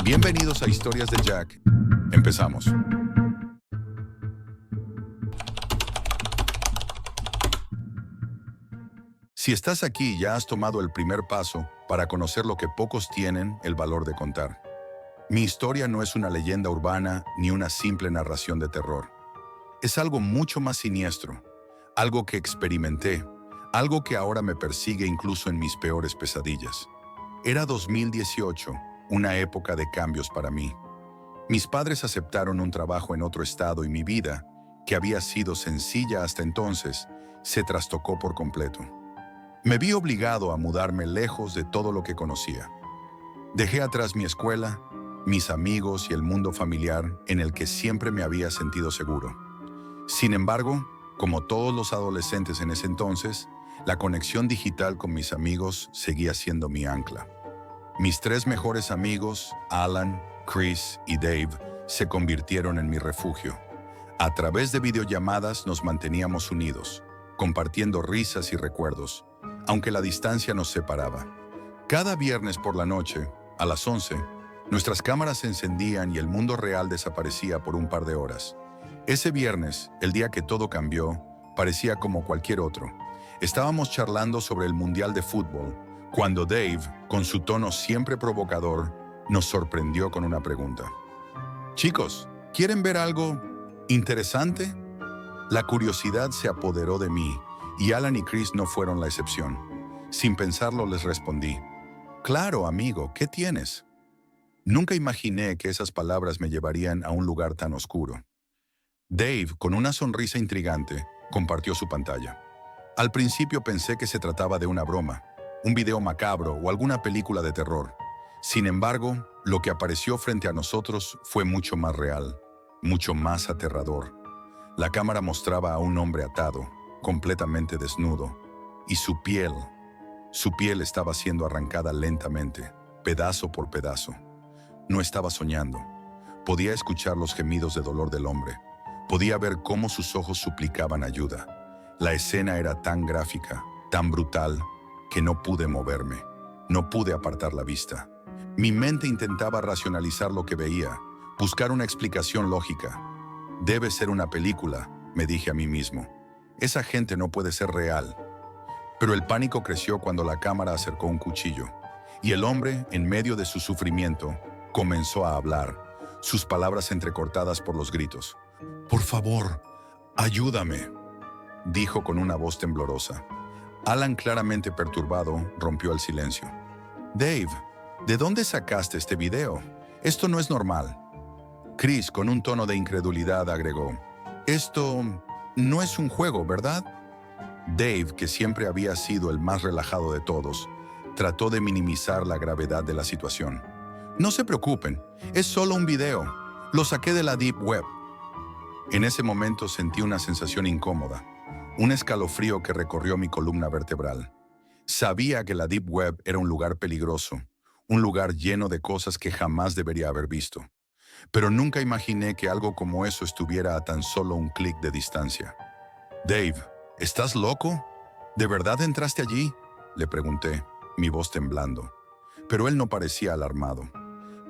Bienvenidos a Historias de Jack. Empezamos. Si estás aquí, ya has tomado el primer paso para conocer lo que pocos tienen el valor de contar. Mi historia no es una leyenda urbana ni una simple narración de terror. Es algo mucho más siniestro, algo que experimenté, algo que ahora me persigue incluso en mis peores pesadillas. Era 2018, una época de cambios para mí. Mis padres aceptaron un trabajo en otro estado y mi vida, que había sido sencilla hasta entonces, se trastocó por completo. Me vi obligado a mudarme lejos de todo lo que conocía. Dejé atrás mi escuela, mis amigos y el mundo familiar en el que siempre me había sentido seguro. Sin embargo, como todos los adolescentes en ese entonces, la conexión digital con mis amigos seguía siendo mi ancla. Mis tres mejores amigos, Alan, Chris y Dave, se convirtieron en mi refugio. A través de videollamadas nos manteníamos unidos, compartiendo risas y recuerdos, aunque la distancia nos separaba. Cada viernes por la noche, a las 11, nuestras cámaras se encendían y el mundo real desaparecía por un par de horas. Ese viernes, el día que todo cambió, parecía como cualquier otro. Estábamos charlando sobre el Mundial de Fútbol, cuando Dave, con su tono siempre provocador, nos sorprendió con una pregunta. Chicos, ¿quieren ver algo interesante? La curiosidad se apoderó de mí, y Alan y Chris no fueron la excepción. Sin pensarlo les respondí, «Claro, amigo, ¿qué tienes?» Nunca imaginé que esas palabras me llevarían a un lugar tan oscuro. Dave, con una sonrisa intrigante, compartió su pantalla. Al principio pensé que se trataba de una broma, un video macabro o alguna película de terror. Sin embargo, lo que apareció frente a nosotros fue mucho más real, mucho más aterrador. La cámara mostraba a un hombre atado, completamente desnudo, y su piel estaba siendo arrancada lentamente, pedazo por pedazo. No estaba soñando. Podía escuchar los gemidos de dolor del hombre. Podía ver cómo sus ojos suplicaban ayuda. La escena era tan gráfica, tan brutal, que no pude moverme. No pude apartar la vista. Mi mente intentaba racionalizar lo que veía, buscar una explicación lógica. Debe ser una película, me dije a mí mismo. Esa gente no puede ser real. Pero el pánico creció cuando la cámara acercó un cuchillo, y el hombre, en medio de su sufrimiento, comenzó a hablar, sus palabras entrecortadas por los gritos. «Por favor, ayúdame», dijo con una voz temblorosa. Alan, claramente perturbado, rompió el silencio. «Dave, ¿de dónde sacaste este video? Esto no es normal». Chris, con un tono de incredulidad, agregó, «Esto no es un juego, ¿verdad?» Dave, que siempre había sido el más relajado de todos, trató de minimizar la gravedad de la situación. «No se preocupen, es solo un video. Lo saqué de la Deep Web». En ese momento sentí una sensación incómoda, un escalofrío que recorrió mi columna vertebral. Sabía que la Deep Web era un lugar peligroso, un lugar lleno de cosas que jamás debería haber visto. Pero nunca imaginé que algo como eso estuviera a tan solo un clic de distancia. «Dave, ¿estás loco? ¿De verdad entraste allí?», le pregunté, mi voz temblando. Pero él no parecía alarmado.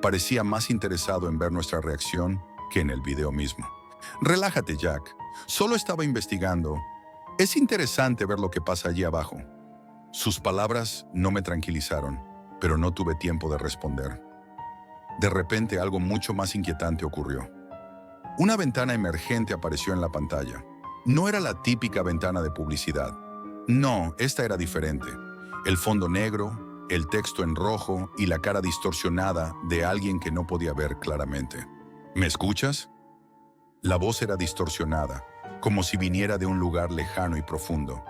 Parecía más interesado en ver nuestra reacción que en el video mismo. «Relájate, Jack. Solo estaba investigando. Es interesante ver lo que pasa allí abajo». Sus palabras no me tranquilizaron, pero no tuve tiempo de responder. De repente, algo mucho más inquietante ocurrió. Una ventana emergente apareció en la pantalla. No era la típica ventana de publicidad. No, esta era diferente. El fondo negro, el texto en rojo y la cara distorsionada de alguien que no podía ver claramente. «¿Me escuchas?». La voz era distorsionada, como si viniera de un lugar lejano y profundo.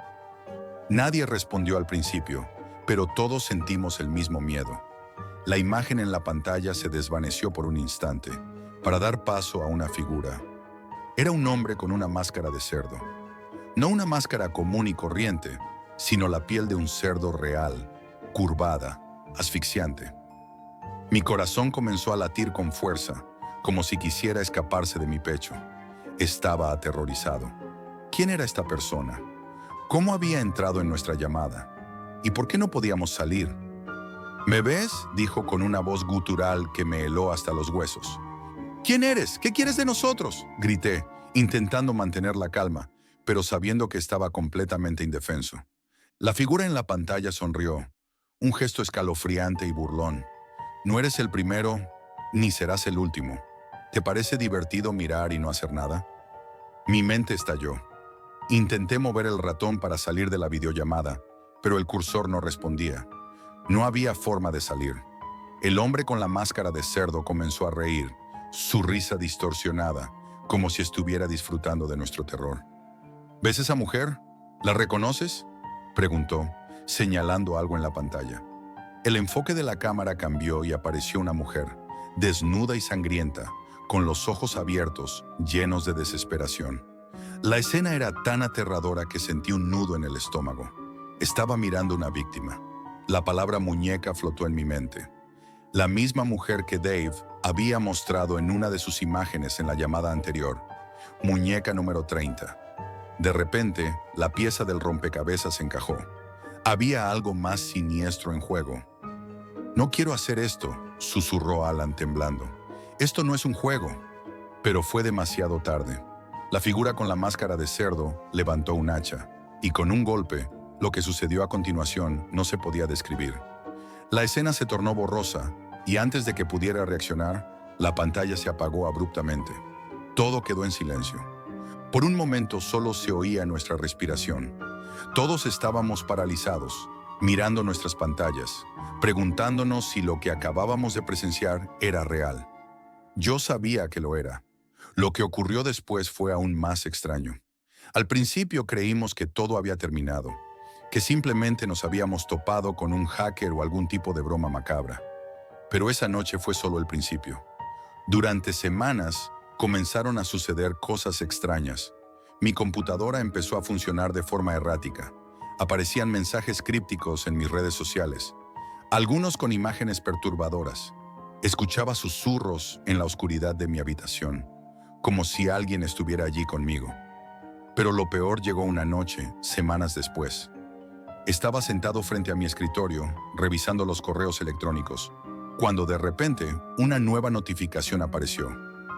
Nadie respondió al principio, pero todos sentimos el mismo miedo. La imagen en la pantalla se desvaneció por un instante, para dar paso a una figura. Era un hombre con una máscara de cerdo. No una máscara común y corriente, sino la piel de un cerdo real, curvada, asfixiante. Mi corazón comenzó a latir con fuerza, como si quisiera escaparse de mi pecho. Estaba aterrorizado. ¿Quién era esta persona? ¿Cómo había entrado en nuestra llamada? ¿Y por qué no podíamos salir? ¿Me ves?, dijo con una voz gutural que me heló hasta los huesos. ¿Quién eres? ¿Qué quieres de nosotros?, grité, intentando mantener la calma, pero sabiendo que estaba completamente indefenso. La figura en la pantalla sonrió, un gesto escalofriante y burlón. No eres el primero, ni serás el último. ¿Te parece divertido mirar y no hacer nada? Mi mente estalló. Intenté mover el ratón para salir de la videollamada, pero el cursor no respondía. No había forma de salir. El hombre con la máscara de cerdo comenzó a reír, su risa distorsionada, como si estuviera disfrutando de nuestro terror. ¿Ves esa mujer? ¿La reconoces?, preguntó, señalando algo en la pantalla. El enfoque de la cámara cambió y apareció una mujer, desnuda y sangrienta, con los ojos abiertos, llenos de desesperación. La escena era tan aterradora que sentí un nudo en el estómago. Estaba mirando una víctima. La palabra muñeca flotó en mi mente. La misma mujer que Dave había mostrado en una de sus imágenes en la llamada anterior. Muñeca número 30. De repente, la pieza del rompecabezas encajó. Había algo más siniestro en juego. «No quiero hacer esto», susurró Alan temblando. «Esto no es un juego». Pero fue demasiado tarde. La figura con la máscara de cerdo levantó un hacha, y con un golpe, lo que sucedió a continuación no se podía describir. La escena se tornó borrosa, y antes de que pudiera reaccionar, la pantalla se apagó abruptamente. Todo quedó en silencio. Por un momento solo se oía nuestra respiración. Todos estábamos paralizados, mirando nuestras pantallas, preguntándonos si lo que acabábamos de presenciar era real. Yo sabía que lo era. Lo que ocurrió después fue aún más extraño. Al principio creímos que todo había terminado, que simplemente nos habíamos topado con un hacker o algún tipo de broma macabra. Pero esa noche fue solo el principio. Durante semanas comenzaron a suceder cosas extrañas. Mi computadora empezó a funcionar de forma errática. Aparecían mensajes crípticos en mis redes sociales, algunos con imágenes perturbadoras. Escuchaba susurros en la oscuridad de mi habitación, como si alguien estuviera allí conmigo. Pero lo peor llegó una noche, semanas después. Estaba sentado frente a mi escritorio, revisando los correos electrónicos, cuando de repente una nueva notificación apareció.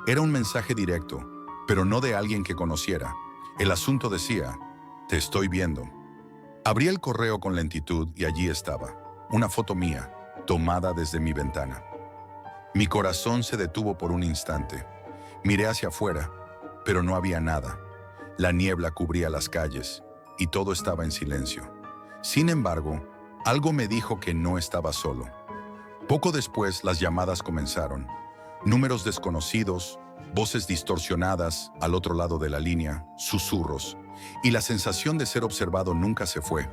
Era un mensaje directo, pero no de alguien que conociera. El asunto decía: «Te estoy viendo». Abrí el correo con lentitud y allí estaba, una foto mía, tomada desde mi ventana. Mi corazón se detuvo por un instante. Miré hacia afuera, pero no había nada. La niebla cubría las calles y todo estaba en silencio. Sin embargo, algo me dijo que no estaba solo. Poco después, las llamadas comenzaron. Números desconocidos, voces distorsionadas al otro lado de la línea, susurros, y la sensación de ser observado nunca se fue.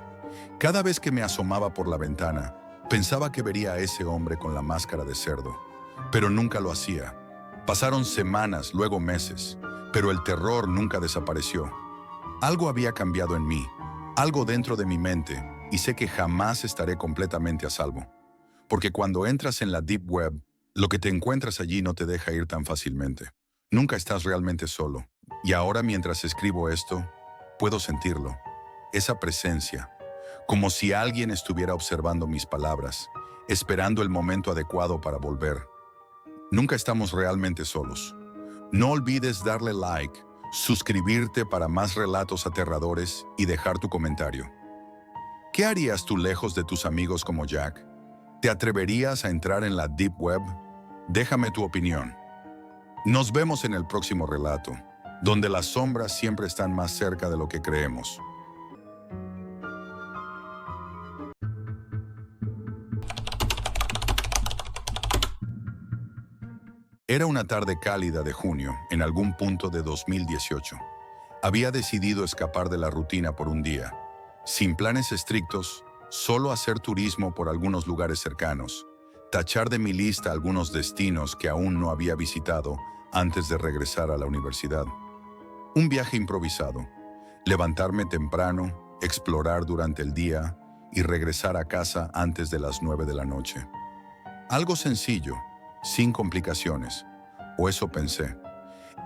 Cada vez que me asomaba por la ventana, pensaba que vería a ese hombre con la máscara de cerdo, pero nunca lo hacía. Pasaron semanas, luego meses, pero el terror nunca desapareció. Algo había cambiado en mí, algo dentro de mi mente, y sé que jamás estaré completamente a salvo. Porque cuando entras en la Deep Web, lo que te encuentras allí no te deja ir tan fácilmente. Nunca estás realmente solo. Y ahora, mientras escribo esto, puedo sentirlo. Esa presencia. Como si alguien estuviera observando mis palabras, esperando el momento adecuado para volver. Nunca estamos realmente solos. No olvides darle like, suscribirte para más relatos aterradores y dejar tu comentario. ¿Qué harías tú lejos de tus amigos como Jack? ¿Te atreverías a entrar en la Deep Web? Déjame tu opinión. Nos vemos en el próximo relato, donde las sombras siempre están más cerca de lo que creemos. Era una tarde cálida de junio, en algún punto de 2018. Había decidido escapar de la rutina por un día. Sin planes estrictos, solo hacer turismo por algunos lugares cercanos, tachar de mi lista algunos destinos que aún no había visitado antes de regresar a la universidad. Un viaje improvisado, levantarme temprano, explorar durante el día y regresar a casa antes de las 9 de la noche. Algo sencillo, sin complicaciones, o eso pensé.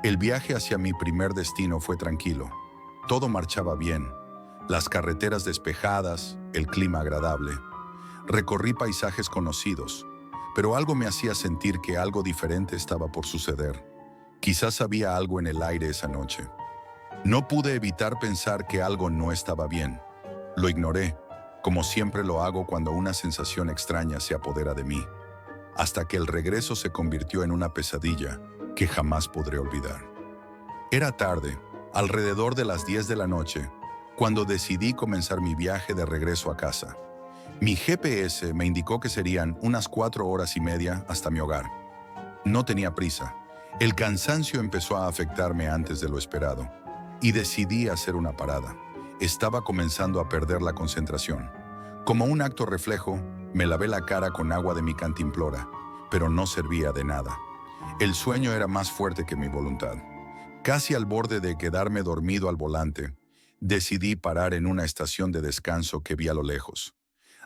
El viaje hacia mi primer destino fue tranquilo. Todo marchaba bien. Las carreteras despejadas, el clima agradable. Recorrí paisajes conocidos, pero algo me hacía sentir que algo diferente estaba por suceder. Quizás había algo en el aire esa noche. No pude evitar pensar que algo no estaba bien. Lo ignoré, como siempre lo hago cuando una sensación extraña se apodera de mí, hasta que el regreso se convirtió en una pesadilla que jamás podré olvidar. Era tarde, alrededor de las 10 de la noche, cuando decidí comenzar mi viaje de regreso a casa. Mi GPS me indicó que serían unas 4 horas y media hasta mi hogar. No tenía prisa. El cansancio empezó a afectarme antes de lo esperado, y decidí hacer una parada. Estaba comenzando a perder la concentración. Como un acto reflejo, me lavé la cara con agua de mi cantimplora, pero no servía de nada. El sueño era más fuerte que mi voluntad. Casi al borde de quedarme dormido al volante, decidí parar en una estación de descanso que vi a lo lejos.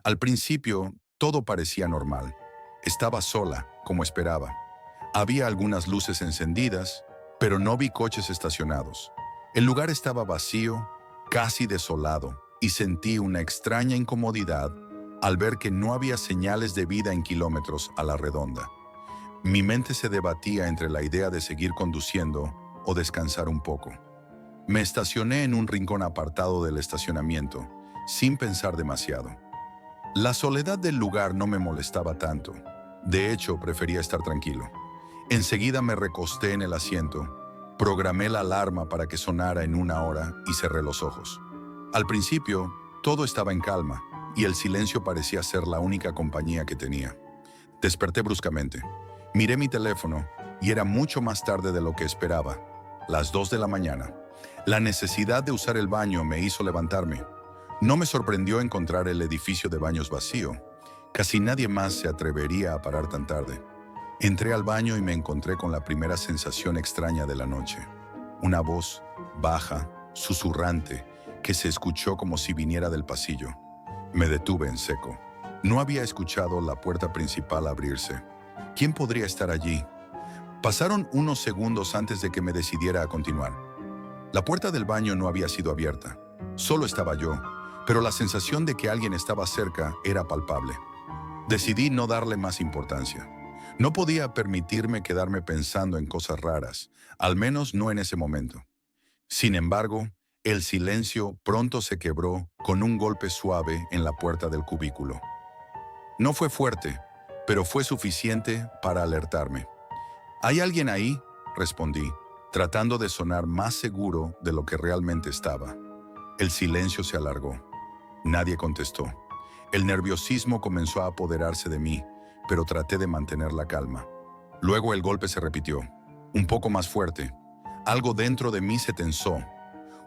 Al principio, todo parecía normal. Estaba sola, como esperaba. Había algunas luces encendidas, pero no vi coches estacionados. El lugar estaba vacío, casi desolado, y sentí una extraña incomodidad al ver que no había señales de vida en kilómetros a la redonda. Mi mente se debatía entre la idea de seguir conduciendo o descansar un poco. Me estacioné en un rincón apartado del estacionamiento, sin pensar demasiado. La soledad del lugar no me molestaba tanto. De hecho, prefería estar tranquilo. Enseguida me recosté en el asiento, programé la alarma para que sonara en 1 hora y cerré los ojos. Al principio, todo estaba en calma y el silencio parecía ser la única compañía que tenía. Desperté bruscamente. Miré mi teléfono y era mucho más tarde de lo que esperaba, las 2 de la mañana. La necesidad de usar el baño me hizo levantarme. No me sorprendió encontrar el edificio de baños vacío. Casi nadie más se atrevería a parar tan tarde. Entré al baño y me encontré con la primera sensación extraña de la noche. Una voz, baja, susurrante, que se escuchó como si viniera del pasillo. Me detuve en seco. No había escuchado la puerta principal abrirse. ¿Quién podría estar allí? Pasaron unos segundos antes de que me decidiera a continuar. La puerta del baño no había sido abierta. Solo estaba yo, pero la sensación de que alguien estaba cerca era palpable. Decidí no darle más importancia. No podía permitirme quedarme pensando en cosas raras, al menos no en ese momento. Sin embargo, el silencio pronto se quebró con un golpe suave en la puerta del cubículo. No fue fuerte, pero fue suficiente para alertarme. ¿Hay alguien ahí?, respondí, tratando de sonar más seguro de lo que realmente estaba. El silencio se alargó. Nadie contestó. El nerviosismo comenzó a apoderarse de mí, pero traté de mantener la calma. Luego el golpe se repitió, un poco más fuerte. Algo dentro de mí se tensó.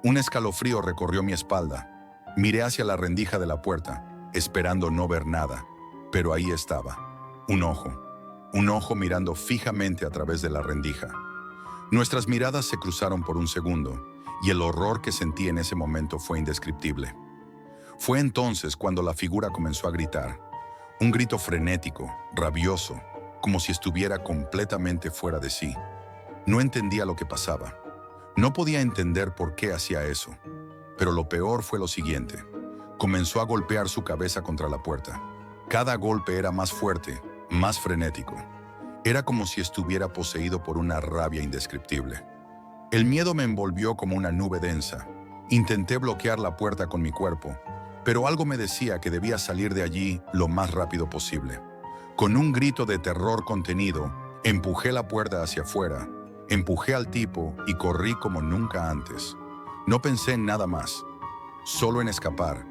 Un escalofrío recorrió mi espalda. Miré hacia la rendija de la puerta, esperando no ver nada, pero ahí estaba. Un ojo mirando fijamente a través de la rendija. Nuestras miradas se cruzaron por un segundo, y el horror que sentí en ese momento fue indescriptible. Fue entonces cuando la figura comenzó a gritar. Un grito frenético, rabioso, como si estuviera completamente fuera de sí. No entendía lo que pasaba. No podía entender por qué hacía eso. Pero lo peor fue lo siguiente. Comenzó a golpear su cabeza contra la puerta. Cada golpe era más fuerte, más frenético. Era como si estuviera poseído por una rabia indescriptible. El miedo me envolvió como una nube densa. Intenté bloquear la puerta con mi cuerpo, pero algo me decía que debía salir de allí lo más rápido posible. Con un grito de terror contenido, empujé la puerta hacia afuera, empujé al tipo y corrí como nunca antes. No pensé en nada más, solo en escapar.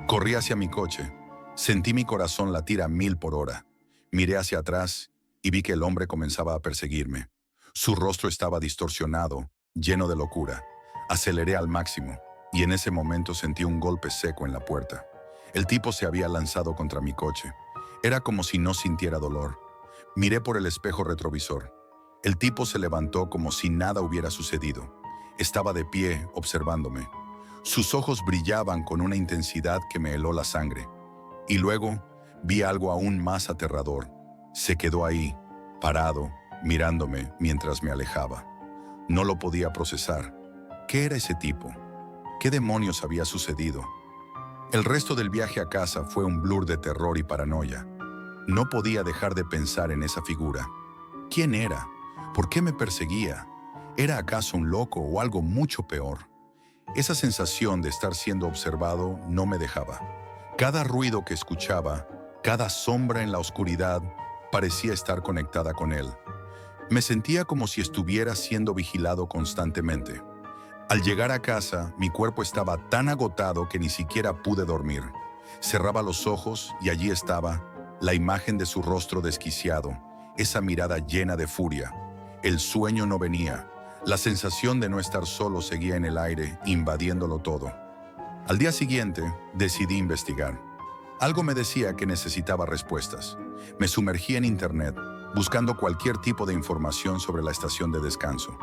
Corrí hacia mi coche. Sentí mi corazón latir a 1000 por hora. Miré hacia atrás y vi que el hombre comenzaba a perseguirme. Su rostro estaba distorsionado, lleno de locura. Aceleré al máximo y en ese momento sentí un golpe seco en la puerta. El tipo se había lanzado contra mi coche. Era como si no sintiera dolor. Miré por el espejo retrovisor. El tipo se levantó como si nada hubiera sucedido. Estaba de pie, observándome. Sus ojos brillaban con una intensidad que me heló la sangre. Y luego vi algo aún más aterrador. Se quedó ahí, parado, mirándome mientras me alejaba. No lo podía procesar. ¿Qué era ese tipo? ¿Qué demonios había sucedido? El resto del viaje a casa fue un blur de terror y paranoia. No podía dejar de pensar en esa figura. ¿Quién era? ¿Por qué me perseguía? ¿Era acaso un loco o algo mucho peor? Esa sensación de estar siendo observado no me dejaba. Cada ruido que escuchaba, cada sombra en la oscuridad, parecía estar conectada con él. Me sentía como si estuviera siendo vigilado constantemente. Al llegar a casa, mi cuerpo estaba tan agotado que ni siquiera pude dormir. Cerraba los ojos y allí estaba, la imagen de su rostro desquiciado, esa mirada llena de furia. El sueño no venía. La sensación de no estar solo seguía en el aire, invadiéndolo todo. Al día siguiente, decidí investigar. Algo me decía que necesitaba respuestas. Me sumergí en internet, buscando cualquier tipo de información sobre la estación de descanso.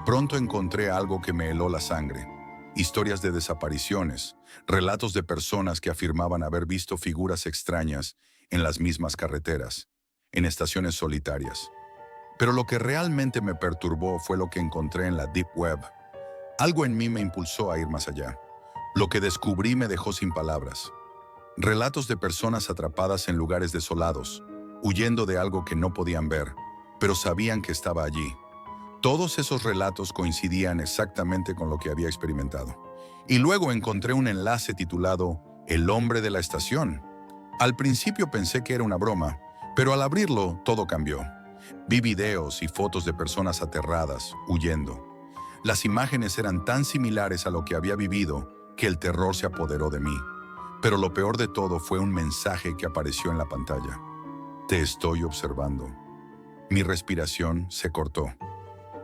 Pronto encontré algo que me heló la sangre. Historias de desapariciones, relatos de personas que afirmaban haber visto figuras extrañas en las mismas carreteras, en estaciones solitarias. Pero lo que realmente me perturbó fue lo que encontré en la Deep Web. Algo en mí me impulsó a ir más allá. Lo que descubrí me dejó sin palabras. Relatos de personas atrapadas en lugares desolados, huyendo de algo que no podían ver, pero sabían que estaba allí. Todos esos relatos coincidían exactamente con lo que había experimentado. Y luego encontré un enlace titulado El hombre de la estación. Al principio pensé que era una broma, pero al abrirlo todo cambió. Vi videos y fotos de personas aterradas, huyendo. Las imágenes eran tan similares a lo que había vivido que el terror se apoderó de mí. Pero lo peor de todo fue un mensaje que apareció en la pantalla. Te estoy observando. Mi respiración se cortó.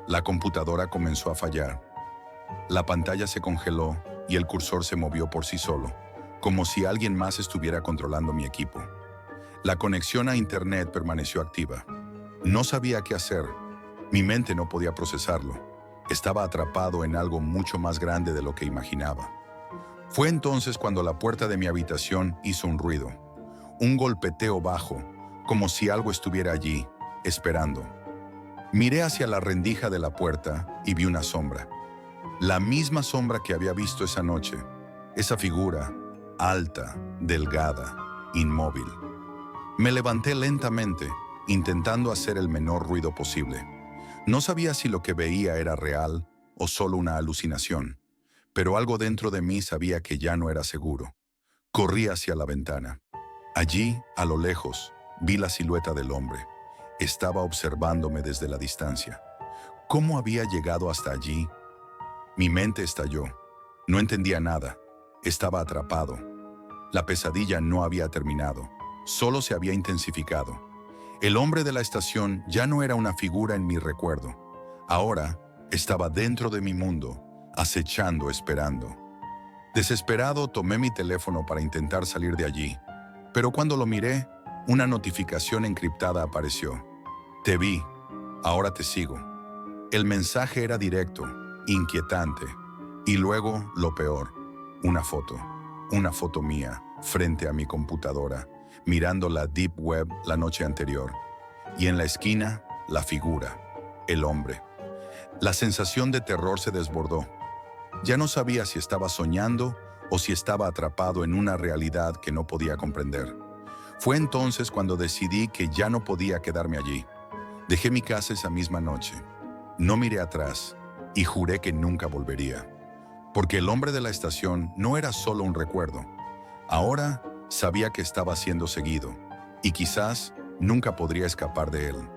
La computadora comenzó a fallar. La pantalla se congeló y el cursor se movió por sí solo, como si alguien más estuviera controlando mi equipo. La conexión a internet permaneció activa. No sabía qué hacer. Mi mente no podía procesarlo. Estaba atrapado en algo mucho más grande de lo que imaginaba. Fue entonces cuando la puerta de mi habitación hizo un ruido. Un golpeteo bajo, como si algo estuviera allí, esperando. Miré hacia la rendija de la puerta y vi una sombra. La misma sombra que había visto esa noche. Esa figura, alta, delgada, inmóvil. Me levanté lentamente, intentando hacer el menor ruido posible. No sabía si lo que veía era real o solo una alucinación, pero algo dentro de mí sabía que ya no era seguro. Corrí hacia la ventana. Allí, a lo lejos, vi la silueta del hombre. Estaba observándome desde la distancia. ¿Cómo había llegado hasta allí? Mi mente estalló. No entendía nada. Estaba atrapado. La pesadilla no había terminado. Solo se había intensificado. El hombre de la estación ya no era una figura en mi recuerdo. Ahora estaba dentro de mi mundo, acechando, esperando. Desesperado, tomé mi teléfono para intentar salir de allí, pero cuando lo miré, una notificación encriptada apareció. Te vi, ahora te sigo. El mensaje era directo, inquietante, y luego lo peor, una foto mía, frente a mi computadora, mirando la Deep Web la noche anterior. Y en la esquina, la figura, el hombre. La sensación de terror se desbordó. Ya no sabía si estaba soñando o si estaba atrapado en una realidad que no podía comprender. Fue entonces cuando decidí que ya no podía quedarme allí. Dejé mi casa esa misma noche. No miré atrás y juré que nunca volvería. Porque el hombre de la estación no era solo un recuerdo. Ahora sabía que estaba siendo seguido y quizás nunca podría escapar de él.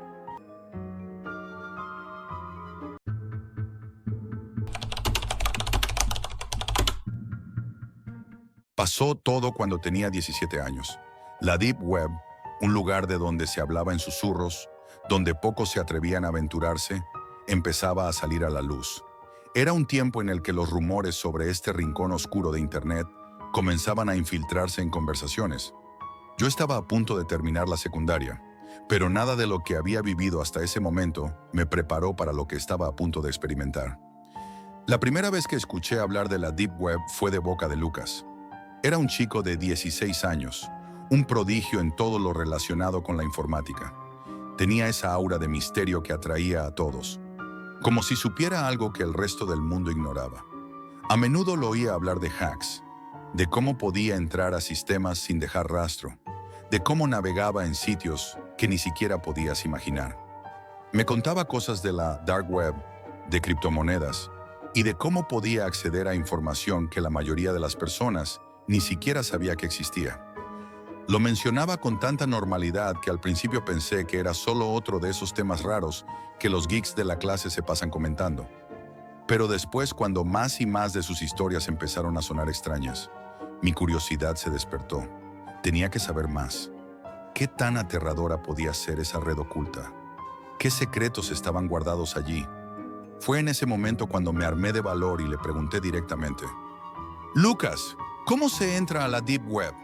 Pasó todo cuando tenía 17 años. La Deep Web, un lugar de donde se hablaba en susurros, donde pocos se atrevían a aventurarse, empezaba a salir a la luz. Era un tiempo en el que los rumores sobre este rincón oscuro de Internet comenzaban a infiltrarse en conversaciones. Yo estaba a punto de terminar la secundaria, pero nada de lo que había vivido hasta ese momento me preparó para lo que estaba a punto de experimentar. La primera vez que escuché hablar de la Deep Web fue de boca de Lucas. Era un chico de 16 años, un prodigio en todo lo relacionado con la informática. Tenía esa aura de misterio que atraía a todos, como si supiera algo que el resto del mundo ignoraba. A menudo lo oía hablar de hacks, de cómo podía entrar a sistemas sin dejar rastro, de cómo navegaba en sitios que ni siquiera podías imaginar. Me contaba cosas de la dark web, de criptomonedas y de cómo podía acceder a información que la mayoría de las personas ni siquiera sabía que existía. Lo mencionaba con tanta normalidad que al principio pensé que era solo otro de esos temas raros que los geeks de la clase se pasan comentando. Pero después, cuando más y más de sus historias empezaron a sonar extrañas, mi curiosidad se despertó. Tenía que saber más. ¿Qué tan aterradora podía ser esa red oculta? ¿Qué secretos estaban guardados allí? Fue en ese momento cuando me armé de valor y le pregunté directamente: «Lucas, ¿cómo se entra a la Deep Web?».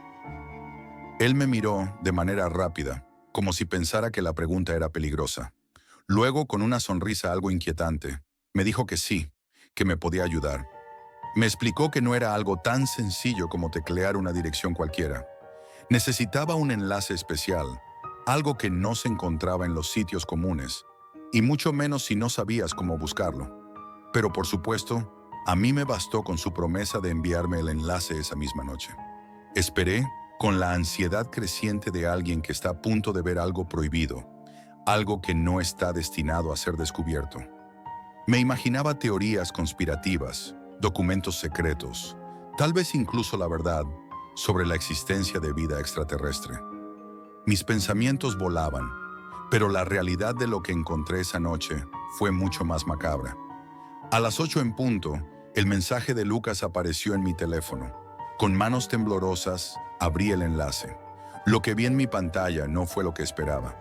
Él me miró de manera rápida, como si pensara que la pregunta era peligrosa. Luego, con una sonrisa algo inquietante, me dijo que sí, que me podía ayudar. Me explicó que no era algo tan sencillo como teclear una dirección cualquiera. Necesitaba un enlace especial, algo que no se encontraba en los sitios comunes, y mucho menos si no sabías cómo buscarlo. Pero por supuesto, a mí me bastó con su promesa de enviarme el enlace esa misma noche. Esperé, con la ansiedad creciente de alguien que está a punto de ver algo prohibido, algo que no está destinado a ser descubierto. Me imaginaba teorías conspirativas, documentos secretos, tal vez incluso la verdad sobre la existencia de vida extraterrestre. Mis pensamientos volaban, pero la realidad de lo que encontré esa noche fue mucho más macabra. A las 8 en punto, el mensaje de Lucas apareció en mi teléfono. Con manos temblorosas, abrí el enlace. Lo que vi en mi pantalla no fue lo que esperaba.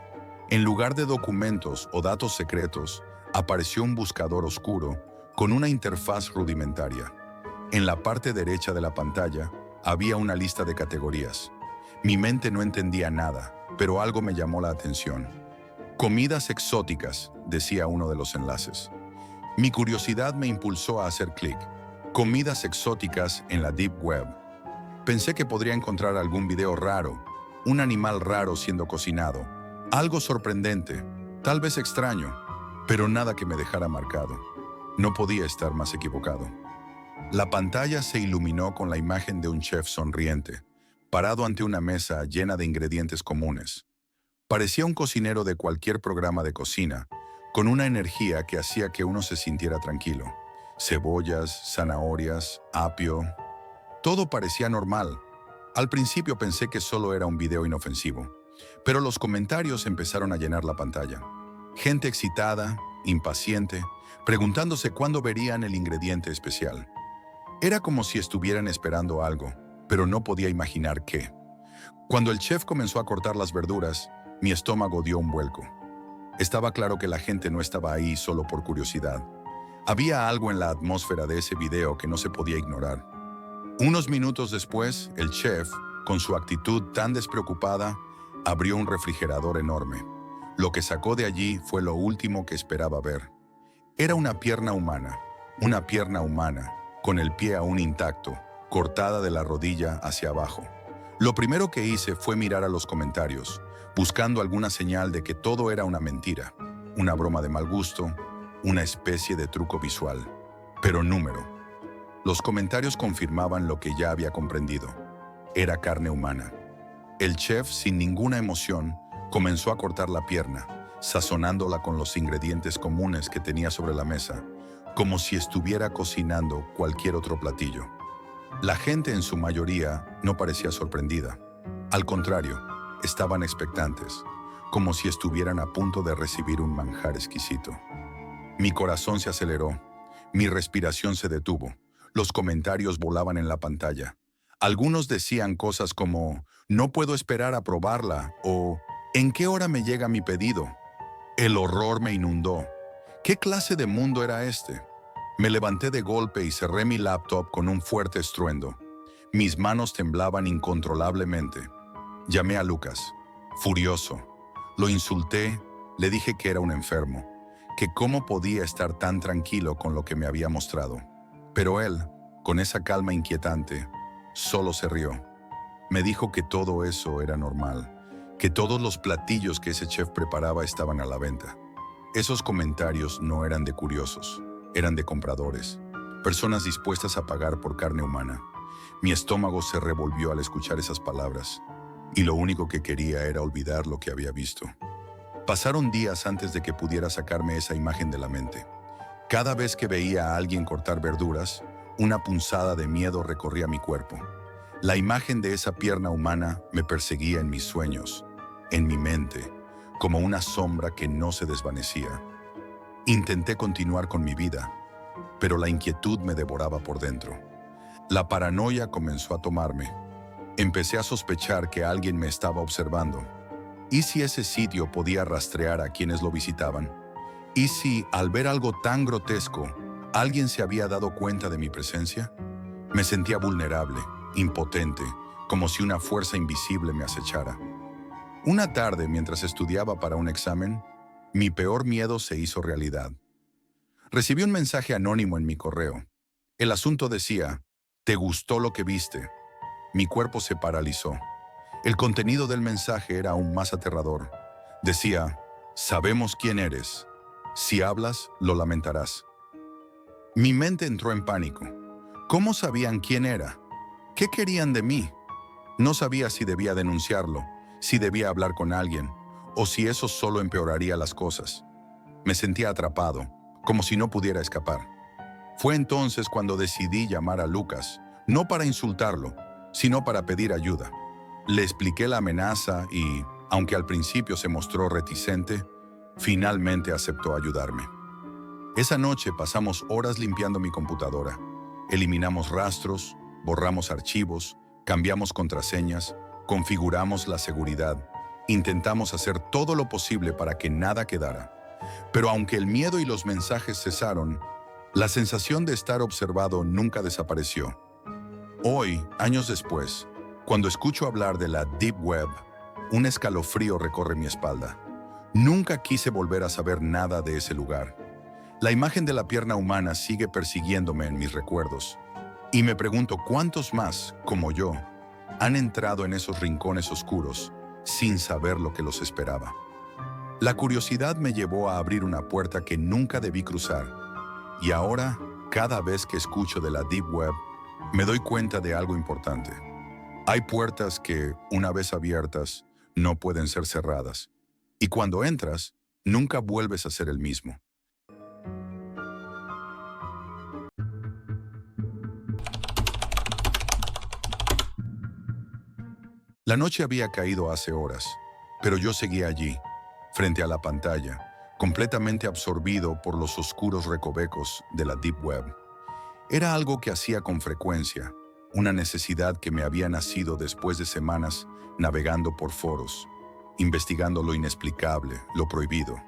En lugar de documentos o datos secretos, apareció un buscador oscuro con una interfaz rudimentaria. En la parte derecha de la pantalla había una lista de categorías. Mi mente no entendía nada, pero algo me llamó la atención. Comidas exóticas, decía uno de los enlaces. Mi curiosidad me impulsó a hacer clic. Comidas exóticas en la Deep Web. Pensé que podría encontrar algún video raro, un animal raro siendo cocinado, algo sorprendente, tal vez extraño, pero nada que me dejara marcado. No podía estar más equivocado. La pantalla se iluminó con la imagen de un chef sonriente, parado ante una mesa llena de ingredientes comunes. Parecía un cocinero de cualquier programa de cocina, con una energía que hacía que uno se sintiera tranquilo. Cebollas, zanahorias, apio. Todo parecía normal. Al principio pensé que solo era un video inofensivo, pero los comentarios empezaron a llenar la pantalla. Gente excitada, impaciente, preguntándose cuándo verían el ingrediente especial. Era como si estuvieran esperando algo, pero no podía imaginar qué. Cuando el chef comenzó a cortar las verduras, mi estómago dio un vuelco. Estaba claro que la gente no estaba ahí solo por curiosidad. Había algo en la atmósfera de ese video que no se podía ignorar. Unos minutos después, el chef, con su actitud tan despreocupada, abrió un refrigerador enorme. Lo que sacó de allí fue lo último que esperaba ver. Era una pierna humana, con el pie aún intacto, cortada de la rodilla hacia abajo. Lo primero que hice fue mirar a los comentarios, buscando alguna señal de que todo era una mentira, una broma de mal gusto, una especie de truco visual. Pero número. Los comentarios confirmaban lo que ya había comprendido. Era carne humana. El chef, sin ninguna emoción, comenzó a cortar la pierna, sazonándola con los ingredientes comunes que tenía sobre la mesa, como si estuviera cocinando cualquier otro platillo. La gente en su mayoría no parecía sorprendida. Al contrario, estaban expectantes, como si estuvieran a punto de recibir un manjar exquisito. Mi corazón se aceleró, mi respiración se detuvo. Los comentarios volaban en la pantalla. Algunos decían cosas como, «No puedo esperar a probarla» o «¿En qué hora me llega mi pedido?». El horror me inundó. ¿Qué clase de mundo era este? Me levanté de golpe y cerré mi laptop con un fuerte estruendo. Mis manos temblaban incontrolablemente. Llamé a Lucas, furioso. Lo insulté, le dije que era un enfermo, que cómo podía estar tan tranquilo con lo que me había mostrado. Pero él, con esa calma inquietante, solo se rió. Me dijo que todo eso era normal, que todos los platillos que ese chef preparaba estaban a la venta. Esos comentarios no eran de curiosos, eran de compradores, personas dispuestas a pagar por carne humana. Mi estómago se revolvió al escuchar esas palabras, y lo único que quería era olvidar lo que había visto. Pasaron días antes de que pudiera sacarme esa imagen de la mente. Cada vez que veía a alguien cortar verduras, una punzada de miedo recorría mi cuerpo. La imagen de esa pierna humana me perseguía en mis sueños, en mi mente, como una sombra que no se desvanecía. Intenté continuar con mi vida, pero la inquietud me devoraba por dentro. La paranoia comenzó a tomarme. Empecé a sospechar que alguien me estaba observando. ¿Y si ese sitio podía rastrear a quienes lo visitaban? ¿Y si, al ver algo tan grotesco, alguien se había dado cuenta de mi presencia? Me sentía vulnerable, impotente, como si una fuerza invisible me acechara. Una tarde, mientras estudiaba para un examen, mi peor miedo se hizo realidad. Recibí un mensaje anónimo en mi correo. El asunto decía: ¿te gustó lo que viste? Mi cuerpo se paralizó. El contenido del mensaje era aún más aterrador. Decía: sabemos quién eres. Si hablas, lo lamentarás. Mi mente entró en pánico. ¿Cómo sabían quién era? ¿Qué querían de mí? No sabía si debía denunciarlo, si debía hablar con alguien, o si eso solo empeoraría las cosas. Me sentía atrapado, como si no pudiera escapar. Fue entonces cuando decidí llamar a Lucas, no para insultarlo, sino para pedir ayuda. Le expliqué la amenaza y, aunque al principio se mostró reticente, finalmente aceptó ayudarme. Esa noche pasamos horas limpiando mi computadora. Eliminamos rastros, borramos archivos, cambiamos contraseñas, configuramos la seguridad. Intentamos hacer todo lo posible para que nada quedara. Pero aunque el miedo y los mensajes cesaron, la sensación de estar observado nunca desapareció. Hoy, años después, cuando escucho hablar de la Deep Web, un escalofrío recorre mi espalda. Nunca quise volver a saber nada de ese lugar. La imagen de la pierna humana sigue persiguiéndome en mis recuerdos. Y me pregunto cuántos más, como yo, han entrado en esos rincones oscuros sin saber lo que los esperaba. La curiosidad me llevó a abrir una puerta que nunca debí cruzar. Y ahora, cada vez que escucho de la Deep Web, me doy cuenta de algo importante. Hay puertas que, una vez abiertas, no pueden ser cerradas. Y cuando entras, nunca vuelves a ser el mismo. La noche había caído hace horas, pero yo seguía allí, frente a la pantalla, completamente absorbido por los oscuros recovecos de la Deep Web. Era algo que hacía con frecuencia, una necesidad que me había nacido después de semanas navegando por foros, investigando lo inexplicable, lo prohibido.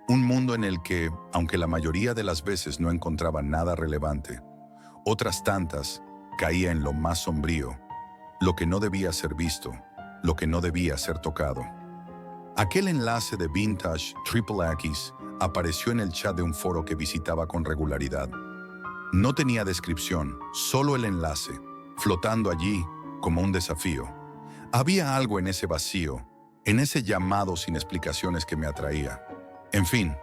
Un mundo en el que, aunque la mayoría de las veces no encontraba nada relevante, otras tantas caía en lo más sombrío, lo que no debía ser visto, lo que no debía ser tocado. Aquel enlace de Vintage Triple X apareció en el chat de un foro que visitaba con regularidad. No tenía descripción, solo el enlace, flotando allí como un desafío. Había algo en ese vacío, en ese llamado sin explicaciones que me atraía. En fin,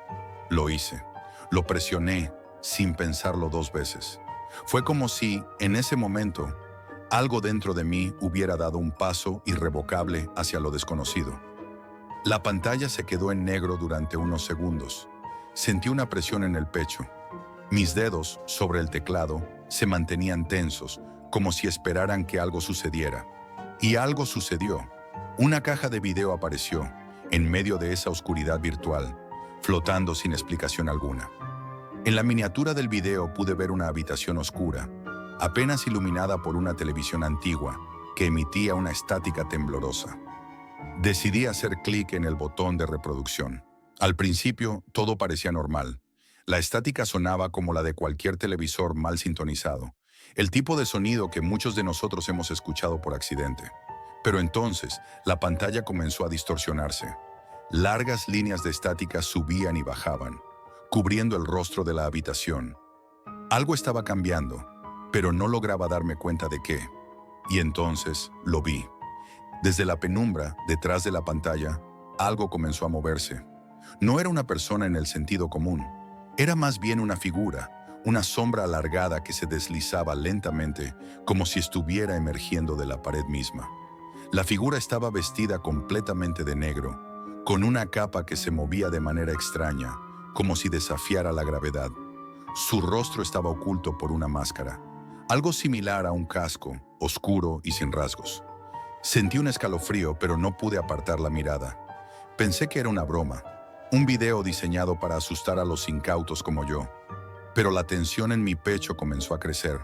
lo hice. Lo presioné sin pensarlo dos veces. Fue como si, en ese momento, algo dentro de mí hubiera dado un paso irrevocable hacia lo desconocido. La pantalla se quedó en negro durante unos segundos. Sentí una presión en el pecho. Mis dedos, sobre el teclado, se mantenían tensos, como si esperaran que algo sucediera. Y algo sucedió. Una caja de video apareció, en medio de esa oscuridad virtual, flotando sin explicación alguna. En la miniatura del video pude ver una habitación oscura, apenas iluminada por una televisión antigua que emitía una estática temblorosa. Decidí hacer clic en el botón de reproducción. Al principio, todo parecía normal. La estática sonaba como la de cualquier televisor mal sintonizado, el tipo de sonido que muchos de nosotros hemos escuchado por accidente. Pero entonces, la pantalla comenzó a distorsionarse. Largas líneas de estática subían y bajaban, cubriendo el rostro de la habitación. Algo estaba cambiando, pero no lograba darme cuenta de qué. Y entonces lo vi. Desde la penumbra, detrás de la pantalla, algo comenzó a moverse. No era una persona en el sentido común. Era más bien una figura, una sombra alargada que se deslizaba lentamente como si estuviera emergiendo de la pared misma. La figura estaba vestida completamente de negro, con una capa que se movía de manera extraña, como si desafiara la gravedad. Su rostro estaba oculto por una máscara, algo similar a un casco, oscuro y sin rasgos. Sentí un escalofrío, pero no pude apartar la mirada. Pensé que era una broma, un video diseñado para asustar a los incautos como yo. Pero la tensión en mi pecho comenzó a crecer.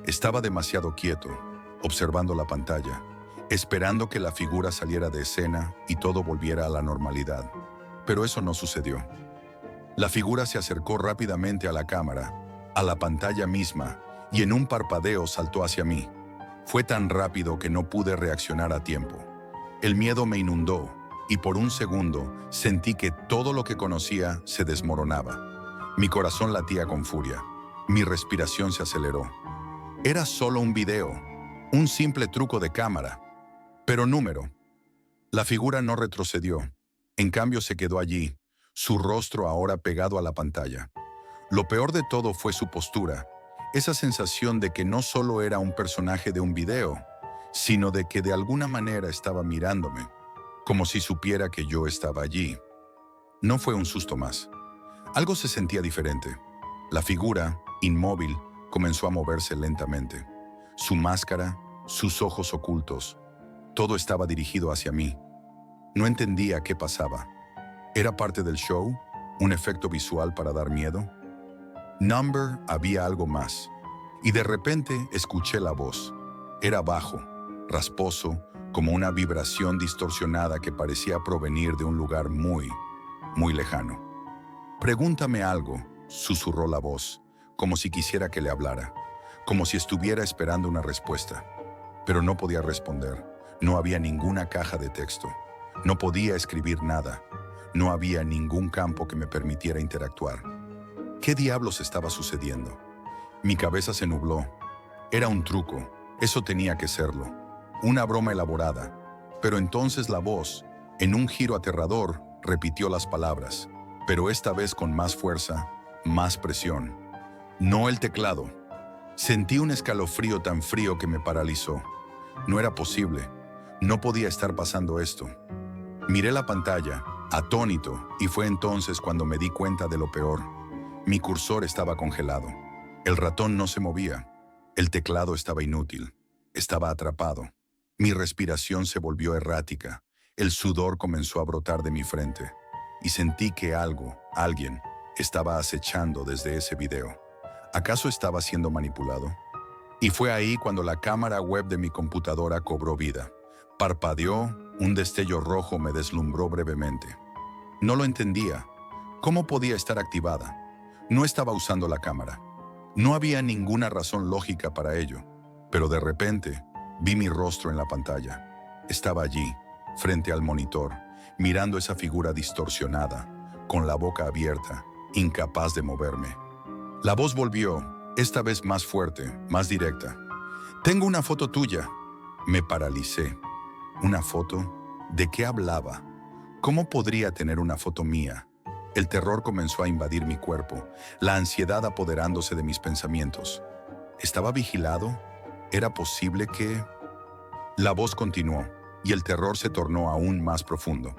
Estaba demasiado quieto, observando la pantalla, esperando que la figura saliera de escena y todo volviera a la normalidad. Pero eso no sucedió. La figura se acercó rápidamente a la cámara, a la pantalla misma, y en un parpadeo saltó hacia mí. Fue tan rápido que no pude reaccionar a tiempo. El miedo me inundó, y por un segundo sentí que todo lo que conocía se desmoronaba. Mi corazón latía con furia. Mi respiración se aceleró. Era solo un video, un simple truco de cámara. Pero número. La figura no retrocedió. En cambio se quedó allí, su rostro ahora pegado a la pantalla. Lo peor de todo fue su postura, esa sensación de que no solo era un personaje de un video, sino de que de alguna manera estaba mirándome, como si supiera que yo estaba allí. No fue un susto más. Algo se sentía diferente. La figura, inmóvil, comenzó a moverse lentamente. Su máscara, sus ojos ocultos, todo estaba dirigido hacia mí. No entendía qué pasaba. ¿Era parte del show? ¿Un efecto visual para dar miedo? Number había algo más. Y de repente escuché la voz. Era bajo, rasposo, como una vibración distorsionada que parecía provenir de un lugar muy, muy lejano. «Pregúntame algo», susurró la voz, como si quisiera que le hablara, como si estuviera esperando una respuesta. Pero no podía responder. No había ninguna caja de texto. No podía escribir nada. No había ningún campo que me permitiera interactuar. ¿Qué diablos estaba sucediendo? Mi cabeza se nubló. Era un truco. Eso tenía que serlo. Una broma elaborada. Pero entonces la voz, en un giro aterrador, repitió las palabras, pero esta vez con más fuerza, más presión. No el teclado. Sentí un escalofrío tan frío que me paralizó. No era posible. No podía estar pasando esto. Miré la pantalla, atónito, y fue entonces cuando me di cuenta de lo peor. Mi cursor estaba congelado. El ratón no se movía. El teclado estaba inútil. Estaba atrapado. Mi respiración se volvió errática. El sudor comenzó a brotar de mi frente. Y sentí que alguien, estaba acechando desde ese video. ¿Acaso estaba siendo manipulado? Y fue ahí cuando la cámara web de mi computadora cobró vida. Parpadeó, un destello rojo me deslumbró brevemente. No lo entendía. ¿Cómo podía estar activada? No estaba usando la cámara. No había ninguna razón lógica para ello. Pero de repente, vi mi rostro en la pantalla. Estaba allí, frente al monitor, mirando esa figura distorsionada, con la boca abierta, incapaz de moverme. La voz volvió, esta vez más fuerte, más directa. «Tengo una foto tuya». Me paralicé. ¿Una foto? ¿De qué hablaba? ¿Cómo podría tener una foto mía? El terror comenzó a invadir mi cuerpo, la ansiedad apoderándose de mis pensamientos. ¿Estaba vigilado? ¿Era posible que...? La voz continuó, y el terror se tornó aún más profundo.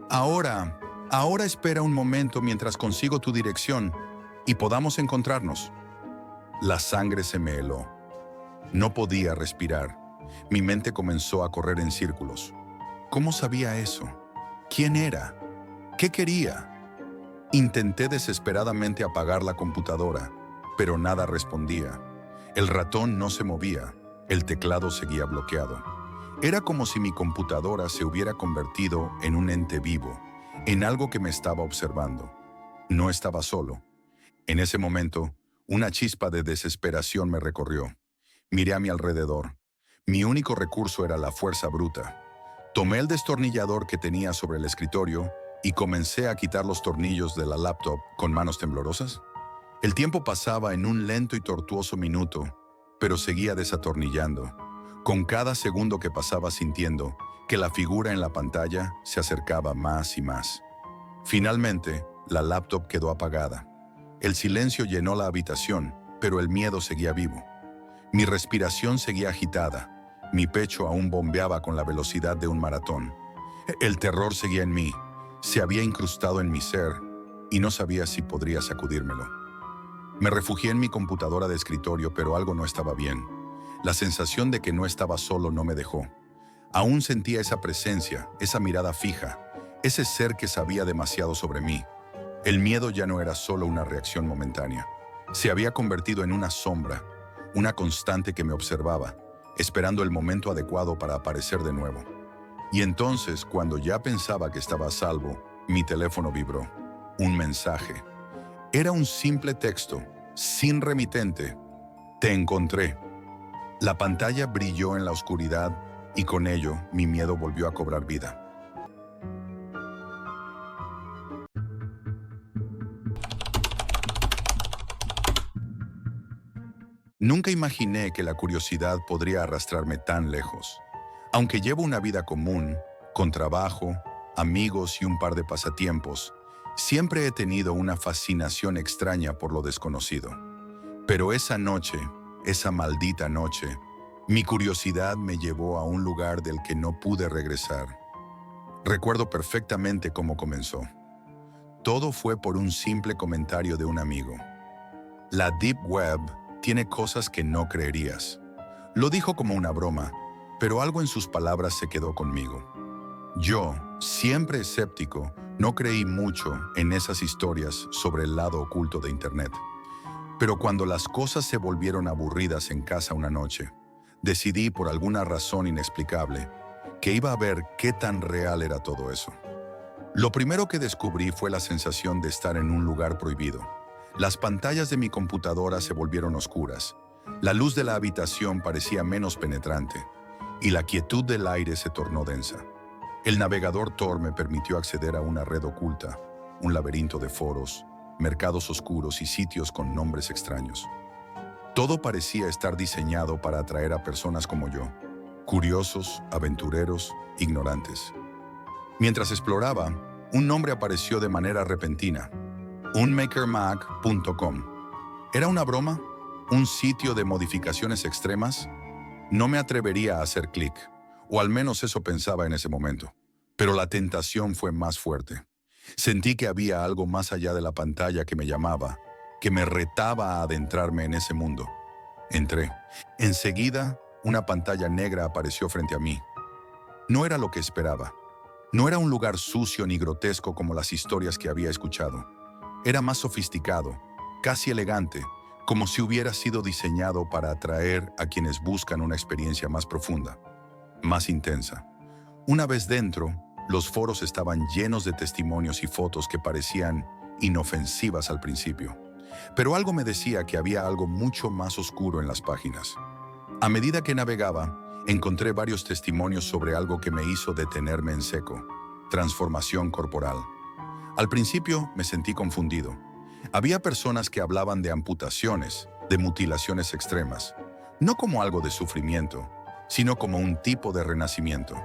Ahora espera un momento mientras consigo tu dirección y podamos encontrarnos». La sangre se me heló. No podía respirar. Mi mente comenzó a correr en círculos. ¿Cómo sabía eso? ¿Quién era? ¿Qué quería? Intenté desesperadamente apagar la computadora, pero nada respondía. El ratón no se movía. El teclado seguía bloqueado. Era como si mi computadora se hubiera convertido en un ente vivo, en algo que me estaba observando. No estaba solo. En ese momento, una chispa de desesperación me recorrió. Miré a mi alrededor. Mi único recurso era la fuerza bruta. Tomé el destornillador que tenía sobre el escritorio y comencé a quitar los tornillos de la laptop con manos temblorosas. El tiempo pasaba en un lento y tortuoso minuto, pero seguía desatornillando, con cada segundo que pasaba sintiendo que la figura en la pantalla se acercaba más y más. Finalmente, la laptop quedó apagada. El silencio llenó la habitación, pero el miedo seguía vivo. Mi respiración seguía agitada. Mi pecho aún bombeaba con la velocidad de un maratón. El terror seguía en mí. Se había incrustado en mi ser y no sabía si podría sacudírmelo. Me refugié en mi computadora de escritorio, pero algo no estaba bien. La sensación de que no estaba solo no me dejó. Aún sentía esa presencia, esa mirada fija, ese ser que sabía demasiado sobre mí. El miedo ya no era solo una reacción momentánea. Se había convertido en una sombra, una constante que me observaba, esperando el momento adecuado para aparecer de nuevo. Y entonces, cuando ya pensaba que estaba a salvo, mi teléfono vibró. Un mensaje. Era un simple texto, sin remitente. Te encontré. La pantalla brilló en la oscuridad y con ello mi miedo volvió a cobrar vida. Nunca imaginé que la curiosidad podría arrastrarme tan lejos. Aunque llevo una vida común, con trabajo, amigos y un par de pasatiempos, siempre he tenido una fascinación extraña por lo desconocido. Pero esa noche, esa maldita noche, mi curiosidad me llevó a un lugar del que no pude regresar. Recuerdo perfectamente cómo comenzó. Todo fue por un simple comentario de un amigo. La Deep Web tiene cosas que no creerías. Lo dijo como una broma, pero algo en sus palabras se quedó conmigo. Yo, siempre escéptico, no creí mucho en esas historias sobre el lado oculto de Internet. Pero cuando las cosas se volvieron aburridas en casa una noche, decidí por alguna razón inexplicable que iba a ver qué tan real era todo eso. Lo primero que descubrí fue la sensación de estar en un lugar prohibido. Las pantallas de mi computadora se volvieron oscuras, la luz de la habitación parecía menos penetrante y la quietud del aire se tornó densa. El navegador Tor me permitió acceder a una red oculta, un laberinto de foros, mercados oscuros y sitios con nombres extraños. Todo parecía estar diseñado para atraer a personas como yo, curiosos, aventureros, ignorantes. Mientras exploraba, un nombre apareció de manera repentina: unmakermac.com. ¿Era una broma? ¿Un sitio de modificaciones extremas? No me atrevería a hacer clic, o al menos eso pensaba en ese momento. Pero la tentación fue más fuerte. Sentí que había algo más allá de la pantalla que me llamaba, que me retaba a adentrarme en ese mundo. Entré. Enseguida, una pantalla negra apareció frente a mí. No era lo que esperaba. No era un lugar sucio ni grotesco como las historias que había escuchado. Era más sofisticado, casi elegante, como si hubiera sido diseñado para atraer a quienes buscan una experiencia más profunda, más intensa. Una vez dentro, los foros estaban llenos de testimonios y fotos que parecían inofensivas al principio. Pero algo me decía que había algo mucho más oscuro en las páginas. A medida que navegaba, encontré varios testimonios sobre algo que me hizo detenerme en seco: transformación corporal. Al principio me sentí confundido. Había personas que hablaban de amputaciones, de mutilaciones extremas, no como algo de sufrimiento, sino como un tipo de renacimiento.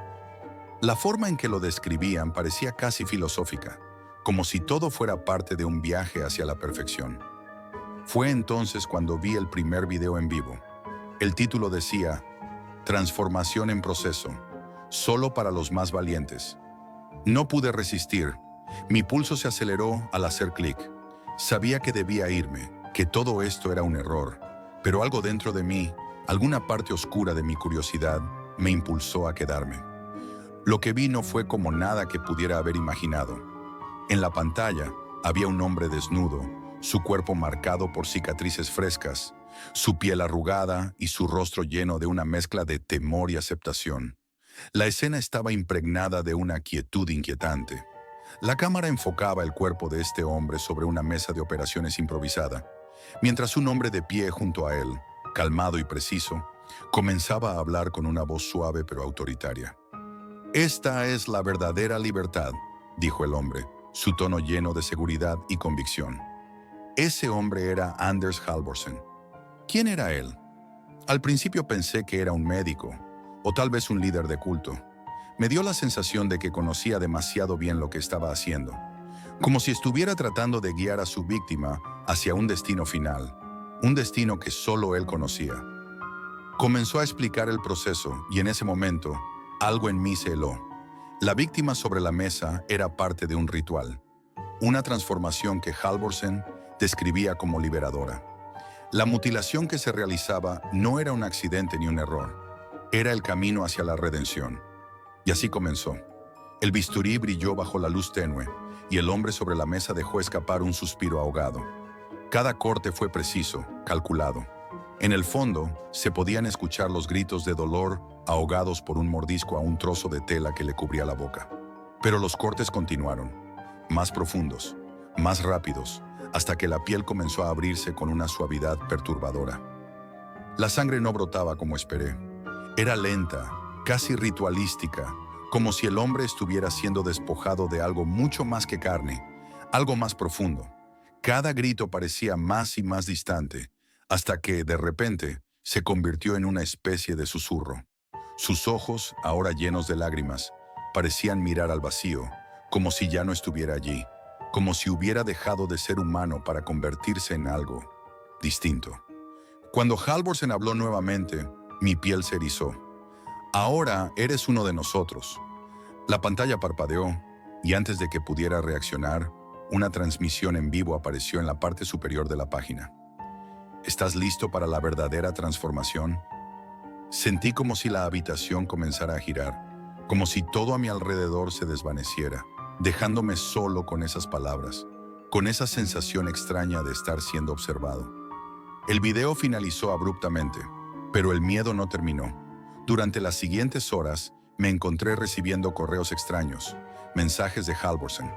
La forma en que lo describían parecía casi filosófica, como si todo fuera parte de un viaje hacia la perfección. Fue entonces cuando vi el primer video en vivo. El título decía: Transformación en proceso, solo para los más valientes. No pude resistir. Mi pulso se aceleró al hacer clic. Sabía que debía irme, que todo esto era un error, pero algo dentro de mí, alguna parte oscura de mi curiosidad, me impulsó a quedarme. Lo que vi no fue como nada que pudiera haber imaginado. En la pantalla había un hombre desnudo, su cuerpo marcado por cicatrices frescas, su piel arrugada y su rostro lleno de una mezcla de temor y aceptación. La escena estaba impregnada de una quietud inquietante. La cámara enfocaba el cuerpo de este hombre sobre una mesa de operaciones improvisada, mientras un hombre de pie junto a él, calmado y preciso, comenzaba a hablar con una voz suave pero autoritaria. «Esta es la verdadera libertad», dijo el hombre, su tono lleno de seguridad y convicción. Ese hombre era Anders Halvorsen. ¿Quién era él? Al principio pensé que era un médico, o tal vez un líder de culto. Me dio la sensación de que conocía demasiado bien lo que estaba haciendo. como si estuviera tratando de guiar a su víctima hacia un destino final, un destino que solo él conocía. Comenzó a explicar el proceso y en ese momento, algo en mí se heló. La víctima sobre la mesa era parte de un ritual, una transformación que Halvorsen describía como liberadora. La mutilación que se realizaba no era un accidente ni un error, era el camino hacia la redención. Y así comenzó. El bisturí brilló bajo la luz tenue y el hombre sobre la mesa dejó escapar un suspiro ahogado. Cada corte fue preciso, calculado. En el fondo, se podían escuchar los gritos de dolor ahogados por un mordisco a un trozo de tela que le cubría la boca. Pero los cortes continuaron, más profundos, más rápidos, hasta que la piel comenzó a abrirse con una suavidad perturbadora. La sangre no brotaba como esperé. Era lenta, casi ritualística, como si el hombre estuviera siendo despojado de algo mucho más que carne, algo más profundo. Cada grito parecía más y más distante, hasta que, de repente, se convirtió en una especie de susurro. Sus ojos, ahora llenos de lágrimas, parecían mirar al vacío, como si ya no estuviera allí, como si hubiera dejado de ser humano para convertirse en algo distinto. Cuando Halvorsen habló nuevamente, mi piel se erizó. Ahora eres uno de nosotros. La pantalla parpadeó, y antes de que pudiera reaccionar, una transmisión en vivo apareció en la parte superior de la página. ¿Estás listo para la verdadera transformación? Sentí como si la habitación comenzara a girar, como si todo a mi alrededor se desvaneciera, dejándome solo con esas palabras, con esa sensación extraña de estar siendo observado. El video finalizó abruptamente, pero el miedo no terminó. Durante las siguientes horas, me encontré recibiendo correos extraños, mensajes de Halvorsen.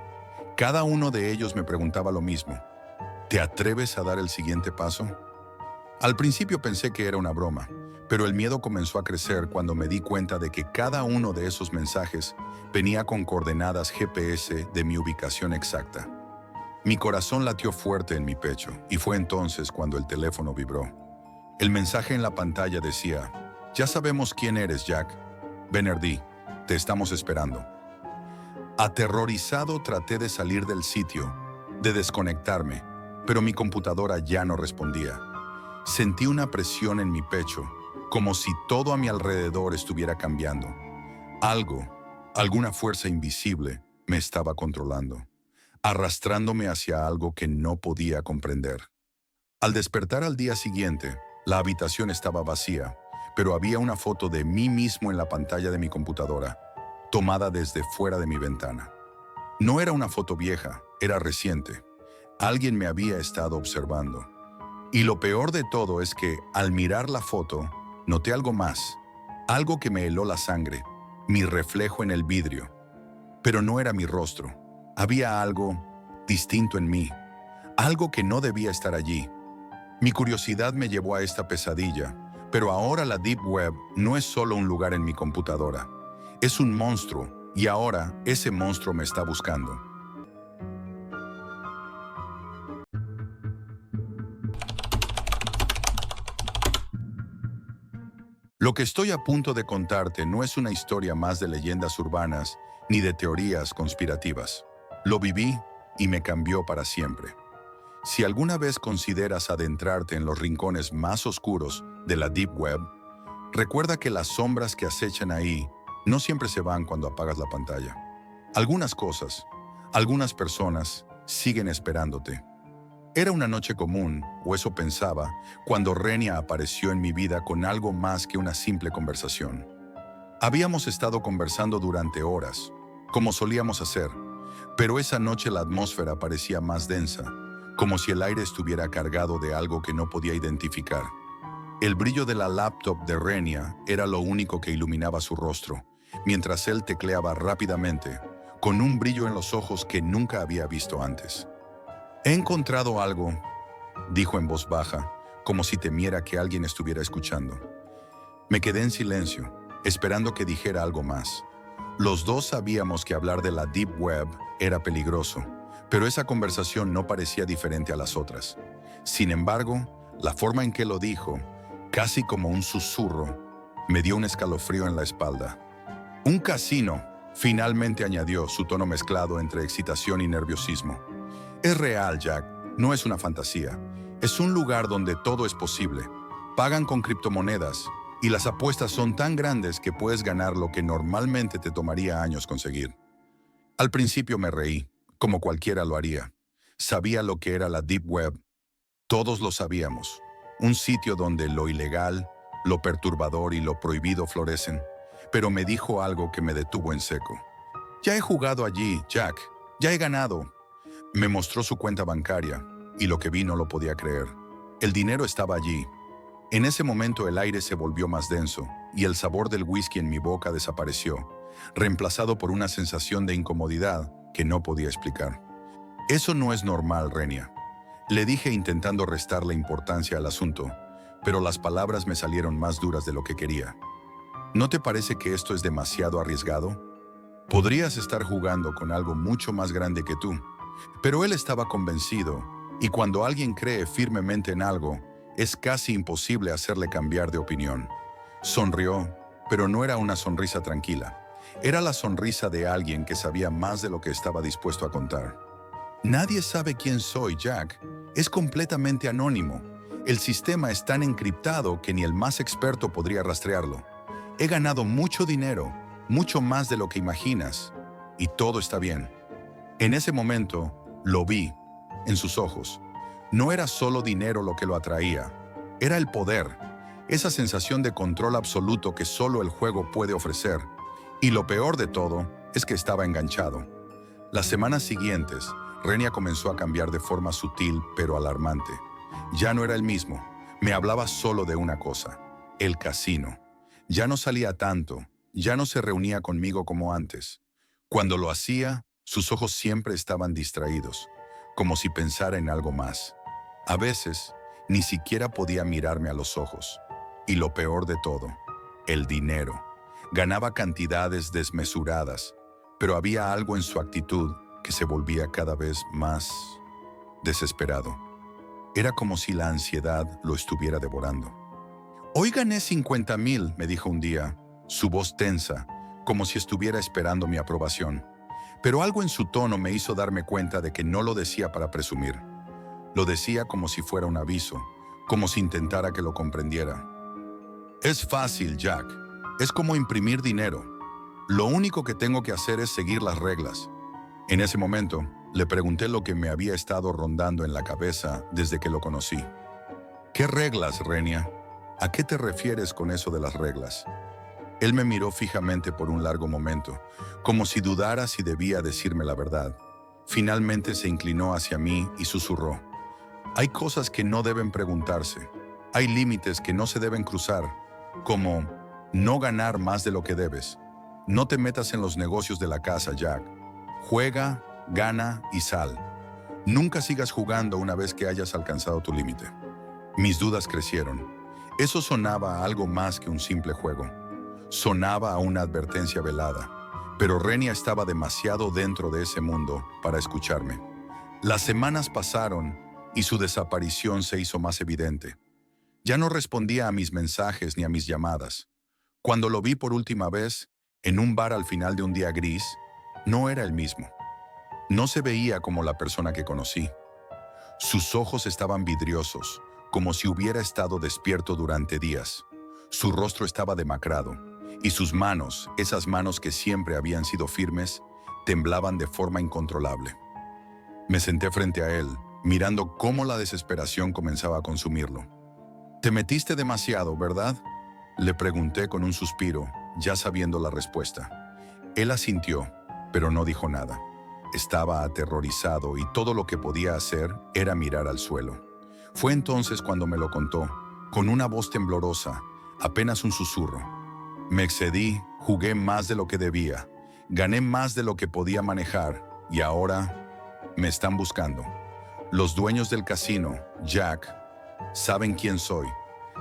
Cada uno de ellos me preguntaba lo mismo. ¿Te atreves a dar el siguiente paso? Al principio pensé que era una broma, pero el miedo comenzó a crecer cuando me di cuenta de que cada uno de esos mensajes venía con coordenadas GPS de mi ubicación exacta. Mi corazón latió fuerte en mi pecho y fue entonces cuando el teléfono vibró. El mensaje en la pantalla decía: «Ya sabemos quién eres, Jack. Benerdí, te estamos esperando». Aterrorizado traté de salir del sitio, de desconectarme, pero mi computadora ya no respondía. Sentí una presión en mi pecho, como si todo a mi alrededor estuviera cambiando. Alguna fuerza invisible, me estaba controlando, arrastrándome hacia algo que no podía comprender. Al despertar al día siguiente, la habitación estaba vacía, pero había una foto de mí mismo en la pantalla de mi computadora, tomada desde fuera de mi ventana. No era una foto vieja, era reciente. Alguien me había estado observando. Y lo peor de todo es que, al mirar la foto, noté algo más, algo que me heló la sangre, mi reflejo en el vidrio. Pero no era mi rostro. Había algo distinto en mí, algo que no debía estar allí. Mi curiosidad me llevó a esta pesadilla, pero ahora la Deep Web no es solo un lugar en mi computadora. Es un monstruo, y ahora ese monstruo me está buscando. Lo que estoy a punto de contarte no es una historia más de leyendas urbanas ni de teorías conspirativas. Lo viví y me cambió para siempre. Si alguna vez consideras adentrarte en los rincones más oscuros de la Deep Web, recuerda que las sombras que acechan ahí no siempre se van cuando apagas la pantalla. Algunas cosas, algunas personas siguen esperándote. Era una noche común, o eso pensaba, cuando Renia apareció en mi vida con algo más que una simple conversación. Habíamos estado conversando durante horas, como solíamos hacer, pero esa noche la atmósfera parecía más densa, como si el aire estuviera cargado de algo que no podía identificar. El brillo de la laptop de Renia era lo único que iluminaba su rostro, mientras él tecleaba rápidamente, con un brillo en los ojos que nunca había visto antes. «He encontrado algo», dijo en voz baja, como si temiera que alguien estuviera escuchando. Me quedé en silencio, esperando que dijera algo más. Los dos sabíamos que hablar de la Deep Web era peligroso, pero esa conversación no parecía diferente a las otras. Sin embargo, la forma en que lo dijo, casi como un susurro, me dio un escalofrío en la espalda. «Un casino», Finalmente añadió, su tono mezclado entre excitación y nerviosismo. Es real, Jack. No es una fantasía. Es un lugar donde todo es posible. Pagan con criptomonedas y las apuestas son tan grandes que puedes ganar lo que normalmente te tomaría años conseguir. Al principio me reí, como cualquiera lo haría. Sabía lo que era la Deep Web. Todos lo sabíamos. Un sitio donde lo ilegal, lo perturbador y lo prohibido florecen. Pero me dijo algo que me detuvo en seco. Ya he jugado allí, Jack. Ya he ganado. Me mostró su cuenta bancaria, y lo que vi no lo podía creer. El dinero estaba allí. En ese momento el aire se volvió más denso, y el sabor del whisky en mi boca desapareció, reemplazado por una sensación de incomodidad que no podía explicar. Eso no es normal, Renia. Le dije intentando restarle importancia al asunto, pero las palabras me salieron más duras de lo que quería. ¿No te parece que esto es demasiado arriesgado? Podrías estar jugando con algo mucho más grande que tú. Pero él estaba convencido, y cuando alguien cree firmemente en algo, es casi imposible hacerle cambiar de opinión. Sonrió, pero no era una sonrisa tranquila. Era la sonrisa de alguien que sabía más de lo que estaba dispuesto a contar. Nadie sabe quién soy, Jack. Es completamente anónimo. El sistema es tan encriptado que ni el más experto podría rastrearlo. He ganado mucho dinero, mucho más de lo que imaginas, y todo está bien. En ese momento, lo vi, en sus ojos. No era solo dinero lo que lo atraía, era el poder, esa sensación de control absoluto que solo el juego puede ofrecer. Y lo peor de todo es que estaba enganchado. Las semanas siguientes, Renia comenzó a cambiar de forma sutil pero alarmante. Ya no era el mismo, me hablaba solo de una cosa, el casino. Ya no salía tanto, ya no se reunía conmigo como antes. Cuando lo hacía, sus ojos siempre estaban distraídos, como si pensara en algo más. A veces, ni siquiera podía mirarme a los ojos. Y lo peor de todo, el dinero. Ganaba cantidades desmesuradas, pero había algo en su actitud que se volvía cada vez más desesperado. Era como si la ansiedad lo estuviera devorando. «Hoy gané 50,000», me dijo un día, su voz tensa, como si estuviera esperando mi aprobación. Pero algo en su tono me hizo darme cuenta de que no lo decía para presumir. Lo decía como si fuera un aviso, como si intentara que lo comprendiera. «Es fácil, Jack. Es como imprimir dinero. Lo único que tengo que hacer es seguir las reglas». En ese momento, le pregunté lo que me había estado rondando en la cabeza desde que lo conocí. «¿Qué reglas, Renia? ¿A qué te refieres con eso de las reglas?» Él me miró fijamente por un largo momento, como si dudara si debía decirme la verdad. Finalmente se inclinó hacia mí y susurró. «Hay cosas que no deben preguntarse. Hay límites que no se deben cruzar, como no ganar más de lo que debes. No te metas en los negocios de la casa, Jack. Juega, gana y sal. Nunca sigas jugando una vez que hayas alcanzado tu límite». Mis dudas crecieron. Eso sonaba a algo más que un simple juego. Sonaba a una advertencia velada, pero Renia estaba demasiado dentro de ese mundo para escucharme. Las semanas pasaron y su desaparición se hizo más evidente. Ya no respondía a mis mensajes ni a mis llamadas. Cuando lo vi por última vez, en un bar al final de un día gris, no era el mismo. No se veía como la persona que conocí. Sus ojos estaban vidriosos, como si hubiera estado despierto durante días. Su rostro estaba demacrado, y sus manos, esas manos que siempre habían sido firmes, temblaban de forma incontrolable. Me senté frente a él, mirando cómo la desesperación comenzaba a consumirlo. «Te metiste demasiado, ¿verdad?», le pregunté con un suspiro, ya sabiendo la respuesta. Él asintió, pero no dijo nada. Estaba aterrorizado y todo lo que podía hacer era mirar al suelo. Fue entonces cuando me lo contó, con una voz temblorosa, apenas un susurro. «Me excedí, jugué más de lo que debía, gané más de lo que podía manejar y ahora me están buscando. Los dueños del casino, Jack, saben quién soy,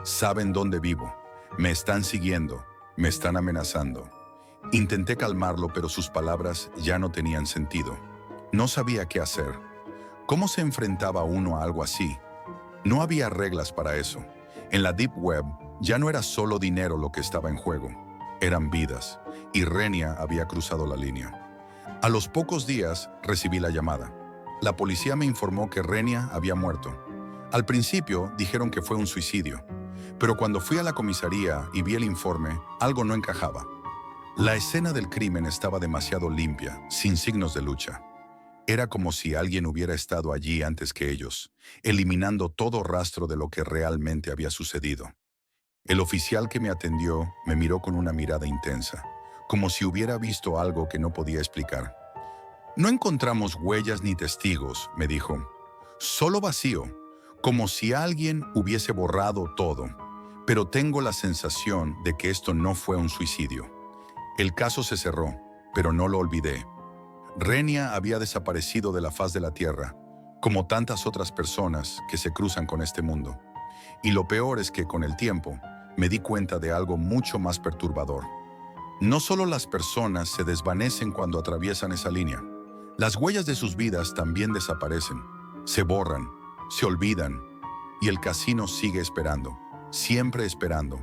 saben dónde vivo, me están siguiendo, me están amenazando». Intenté calmarlo, pero sus palabras ya no tenían sentido. No sabía qué hacer. ¿Cómo se enfrentaba uno a algo así? No había reglas para eso. En la Deep Web ya no era solo dinero lo que estaba en juego. Eran vidas. y Renia había cruzado la línea. A los pocos días recibí la llamada. La policía me informó que Renia había muerto. Al principio dijeron que fue un suicidio, pero cuando fui a la comisaría y vi el informe, algo no encajaba. La escena del crimen estaba demasiado limpia, sin signos de lucha. Era como si alguien hubiera estado allí antes que ellos, eliminando todo rastro de lo que realmente había sucedido. El oficial que me atendió me miró con una mirada intensa, como si hubiera visto algo que no podía explicar. No encontramos huellas ni testigos, me dijo. Solo vacío, como si alguien hubiese borrado todo. Pero tengo la sensación de que esto no fue un suicidio. El caso se cerró, pero no lo olvidé. Renia había desaparecido de la faz de la tierra, como tantas otras personas que se cruzan con este mundo. Y lo peor es que con el tiempo me di cuenta de algo mucho más perturbador. No solo las personas se desvanecen cuando atraviesan esa línea. Las huellas de sus vidas también desaparecen, se borran, se olvidan, y el casino sigue esperando, siempre esperando,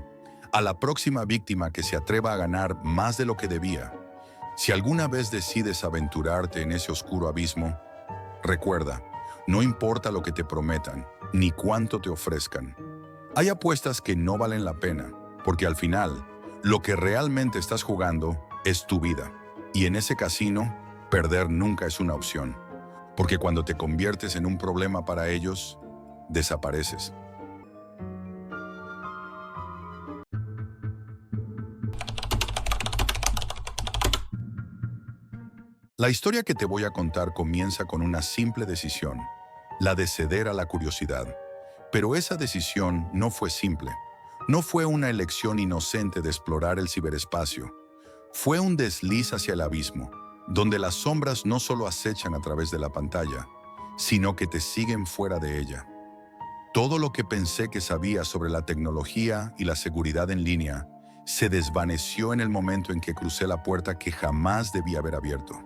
a la próxima víctima que se atreva a ganar más de lo que debía. Si alguna vez decides aventurarte en ese oscuro abismo, recuerda, no importa lo que te prometan, ni cuánto te ofrezcan. Hay apuestas que no valen la pena, porque al final, lo que realmente estás jugando es tu vida. Y en ese casino, perder nunca es una opción, porque cuando te conviertes en un problema para ellos, desapareces. La historia que te voy a contar comienza con una simple decisión, la de ceder a la curiosidad. Pero esa decisión no fue simple. No fue una elección inocente de explorar el ciberespacio. Fue un desliz hacia el abismo, donde las sombras no solo acechan a través de la pantalla, sino que te siguen fuera de ella. Todo lo que pensé que sabía sobre la tecnología y la seguridad en línea se desvaneció en el momento en que crucé la puerta que jamás debí haber abierto.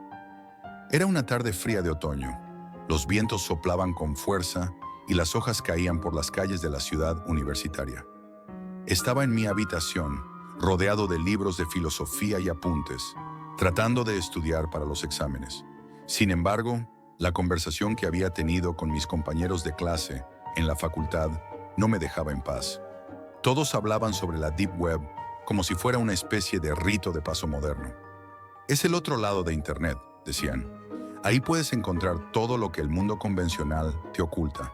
Era una tarde fría de otoño. Los vientos soplaban con fuerza y las hojas caían por las calles de la ciudad universitaria. Estaba en mi habitación, rodeado de libros de filosofía y apuntes, tratando de estudiar para los exámenes. Sin embargo, la conversación que había tenido con mis compañeros de clase en la facultad no me dejaba en paz. Todos hablaban sobre la Deep Web como si fuera una especie de rito de paso moderno. Es el otro lado de Internet, decían. Ahí puedes encontrar todo lo que el mundo convencional te oculta.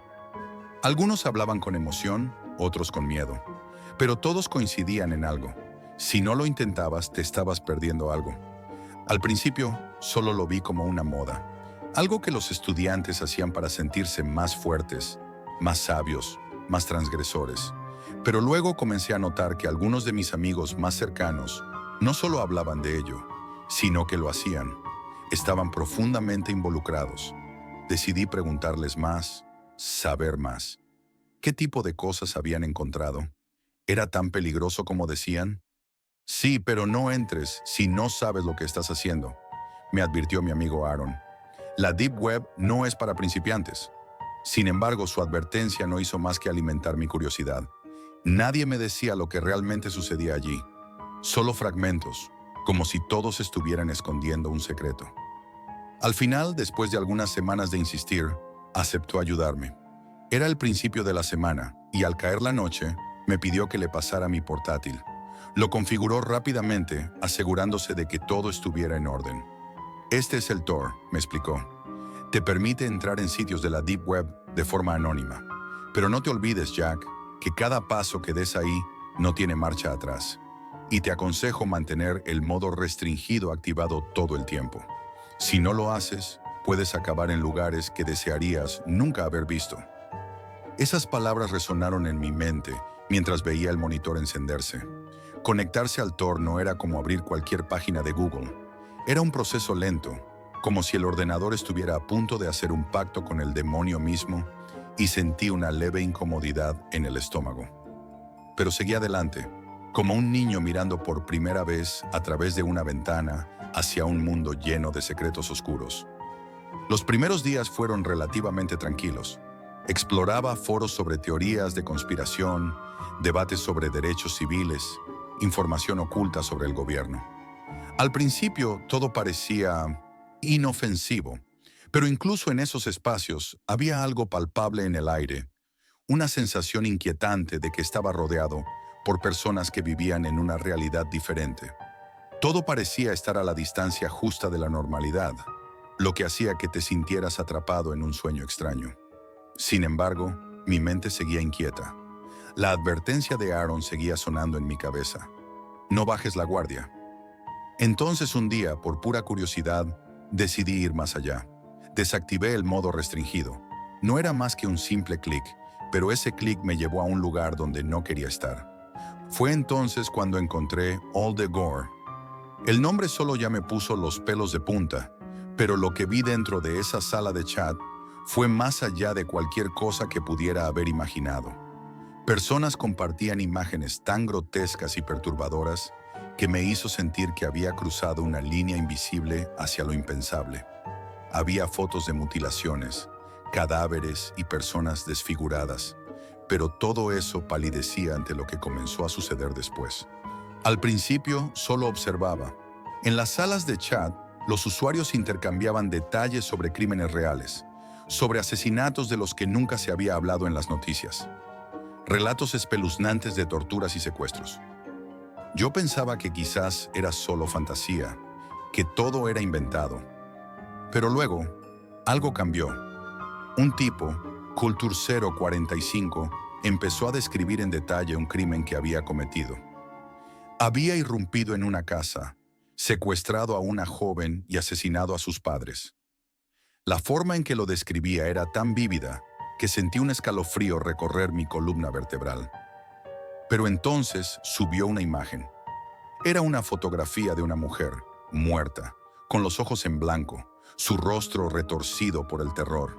Algunos hablaban con emoción, otros con miedo, pero todos coincidían en algo. Si no lo intentabas, te estabas perdiendo algo. Al principio, solo lo vi como una moda, algo que los estudiantes hacían para sentirse más fuertes, más sabios, más transgresores. Pero luego comencé a notar que algunos de mis amigos más cercanos no solo hablaban de ello, sino que lo hacían. Estaban profundamente involucrados. Decidí preguntarles más, saber más. ¿Qué tipo de cosas habían encontrado? ¿Era tan peligroso como decían? Sí, pero no entres si no sabes lo que estás haciendo, me advirtió mi amigo Aaron. La Deep Web no es para principiantes. Sin embargo, su advertencia no hizo más que alimentar mi curiosidad. Nadie me decía lo que realmente sucedía allí. Solo fragmentos, como si todos estuvieran escondiendo un secreto. Al final, después de algunas semanas de insistir, aceptó ayudarme. Era el principio de la semana, y al caer la noche, me pidió que le pasara mi portátil. Lo configuró rápidamente, asegurándose de que todo estuviera en orden. Este es el Tor, me explicó. Te permite entrar en sitios de la Deep Web de forma anónima. Pero no te olvides, Jack, que cada paso que des ahí no tiene marcha atrás. Y te aconsejo mantener el modo restringido activado todo el tiempo. Si no lo haces, puedes acabar en lugares que desearías nunca haber visto. Esas palabras resonaron en mi mente mientras veía el monitor encenderse. Conectarse al Tor no era como abrir cualquier página de Google. Era un proceso lento, como si el ordenador estuviera a punto de hacer un pacto con el demonio mismo, y sentí una leve incomodidad en el estómago. Pero seguí adelante, como un niño mirando por primera vez a través de una ventana hacia un mundo lleno de secretos oscuros. Los primeros días fueron relativamente tranquilos. Exploraba foros sobre teorías de conspiración, debates sobre derechos civiles, información oculta sobre el gobierno. Al principio todo parecía inofensivo, pero incluso en esos espacios había algo palpable en el aire, una sensación inquietante de que estaba rodeado por personas que vivían en una realidad diferente. Todo parecía estar a la distancia justa de la normalidad, lo que hacía que te sintieras atrapado en un sueño extraño. Sin embargo, mi mente seguía inquieta. La advertencia de Aaron seguía sonando en mi cabeza. No bajes la guardia. Entonces un día, por pura curiosidad, decidí ir más allá. Desactivé el modo restringido. No era más que un simple clic, pero ese clic me llevó a un lugar donde no quería estar. Fue entonces cuando encontré All the Gore. El nombre solo ya me puso los pelos de punta, pero lo que vi dentro de esa sala de chat fue más allá de cualquier cosa que pudiera haber imaginado. Personas compartían imágenes tan grotescas y perturbadoras que me hizo sentir que había cruzado una línea invisible hacia lo impensable. Había fotos de mutilaciones, cadáveres y personas desfiguradas, pero todo eso palidecía ante lo que comenzó a suceder después. Al principio solo observaba. En las salas de chat, los usuarios intercambiaban detalles sobre crímenes reales, sobre asesinatos de los que nunca se había hablado en las noticias, relatos espeluznantes de torturas y secuestros. Yo pensaba que quizás era solo fantasía, que todo era inventado. Pero luego, algo cambió. Un tipo, Culture045, empezó a describir en detalle un crimen que había cometido. Había irrumpido en una casa, secuestrado a una joven y asesinado a sus padres. La forma en que lo describía era tan vívida que sentí un escalofrío recorrer mi columna vertebral. Pero entonces subió una imagen. Era una fotografía de una mujer, muerta, con los ojos en blanco, su rostro retorcido por el terror.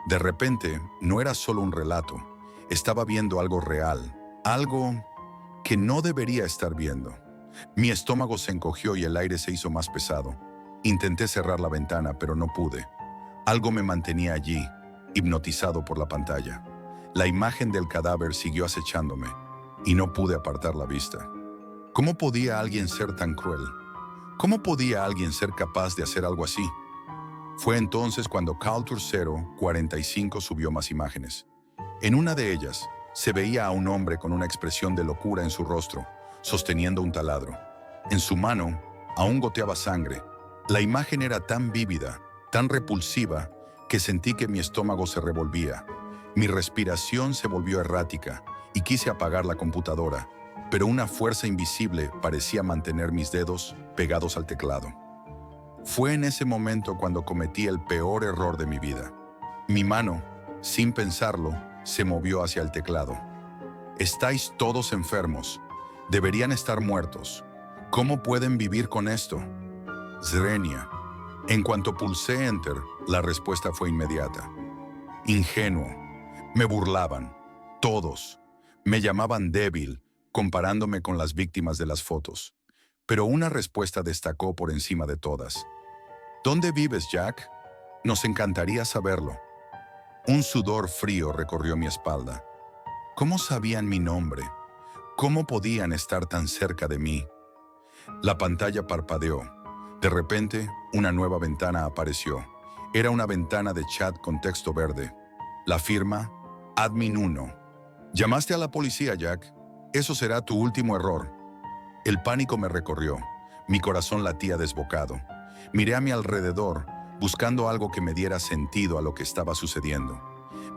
De repente, no era solo un relato, estaba viendo algo real, algo que no debería estar viendo. Mi estómago se encogió y el aire se hizo más pesado. Intenté cerrar la ventana, pero no pude. Algo me mantenía allí, hipnotizado por la pantalla. La imagen del cadáver siguió acechándome, y no pude apartar la vista. ¿Cómo podía alguien ser tan cruel? ¿Cómo podía alguien ser capaz de hacer algo así? Fue entonces cuando Culture045 subió más imágenes. En una de ellas, se veía a un hombre con una expresión de locura en su rostro, sosteniendo un taladro. En su mano, aún goteaba sangre. La imagen era tan vívida, tan repulsiva, que sentí que mi estómago se revolvía. Mi respiración se volvió errática y quise apagar la computadora, pero una fuerza invisible parecía mantener mis dedos pegados al teclado. Fue en ese momento cuando cometí el peor error de mi vida. Mi mano, sin pensarlo, se movió hacia el teclado. Estáis todos enfermos. Deberían estar muertos. ¿Cómo pueden vivir con esto? Zrenia. En cuanto pulsé Enter, la respuesta fue inmediata. Ingenuo. Me burlaban. Todos. Me llamaban débil, comparándome con las víctimas de las fotos. Pero una respuesta destacó por encima de todas. ¿Dónde vives, Jack? Nos encantaría saberlo. Un sudor frío recorrió mi espalda. ¿Cómo sabían mi nombre? ¿Cómo podían estar tan cerca de mí? La pantalla parpadeó. De repente, una nueva ventana apareció. Era una ventana de chat con texto verde. La firma, Admin 1. ¿Llamaste a la policía, Jack? Eso será tu último error. El pánico me recorrió. Mi corazón latía desbocado. Miré a mi alrededor, buscando algo que me diera sentido a lo que estaba sucediendo.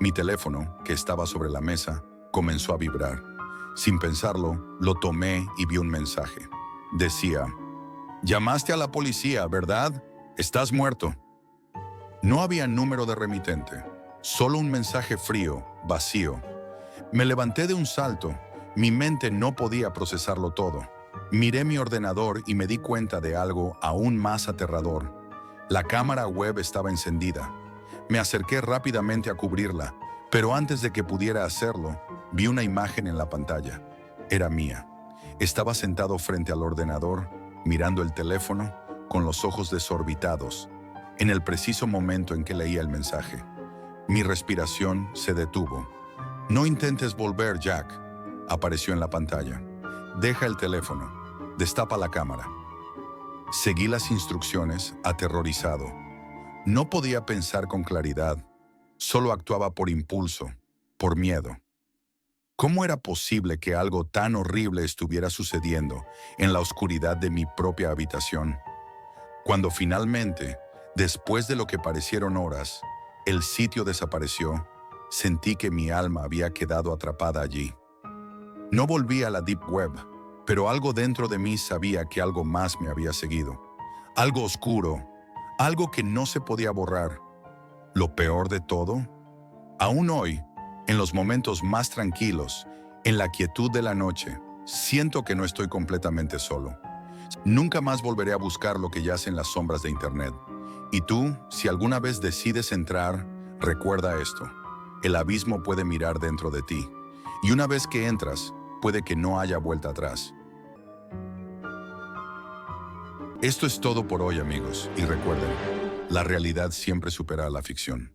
Mi teléfono, que estaba sobre la mesa, comenzó a vibrar. Sin pensarlo, lo tomé y vi un mensaje. Decía, «Llamaste a la policía, ¿verdad? Estás muerto». No había número de remitente, solo un mensaje frío, vacío. Me levanté de un salto. Mi mente no podía procesarlo todo. Miré mi ordenador y me di cuenta de algo aún más aterrador. La cámara web estaba encendida. Me acerqué rápidamente a cubrirla, pero antes de que pudiera hacerlo, vi una imagen en la pantalla. Era mía. Estaba sentado frente al ordenador, mirando el teléfono, con los ojos desorbitados, en el preciso momento en que leía el mensaje. Mi respiración se detuvo. «No intentes volver, Jack», apareció en la pantalla. «Deja el teléfono. Destapa la cámara». Seguí las instrucciones, aterrorizado. No podía pensar con claridad, solo actuaba por impulso, por miedo. ¿Cómo era posible que algo tan horrible estuviera sucediendo en la oscuridad de mi propia habitación? Cuando finalmente, después de lo que parecieron horas, el sitio desapareció, sentí que mi alma había quedado atrapada allí. No volví a la Deep Web, pero algo dentro de mí sabía que algo más me había seguido. Algo oscuro, algo que no se podía borrar. Lo peor de todo, aún hoy, en los momentos más tranquilos, en la quietud de la noche, siento que no estoy completamente solo. Nunca más volveré a buscar lo que yace en las sombras de Internet. Y tú, si alguna vez decides entrar, recuerda esto. El abismo puede mirar dentro de ti. Y una vez que entras, puede que no haya vuelta atrás. Esto es todo por hoy, amigos. Y recuerden, la realidad siempre supera a la ficción.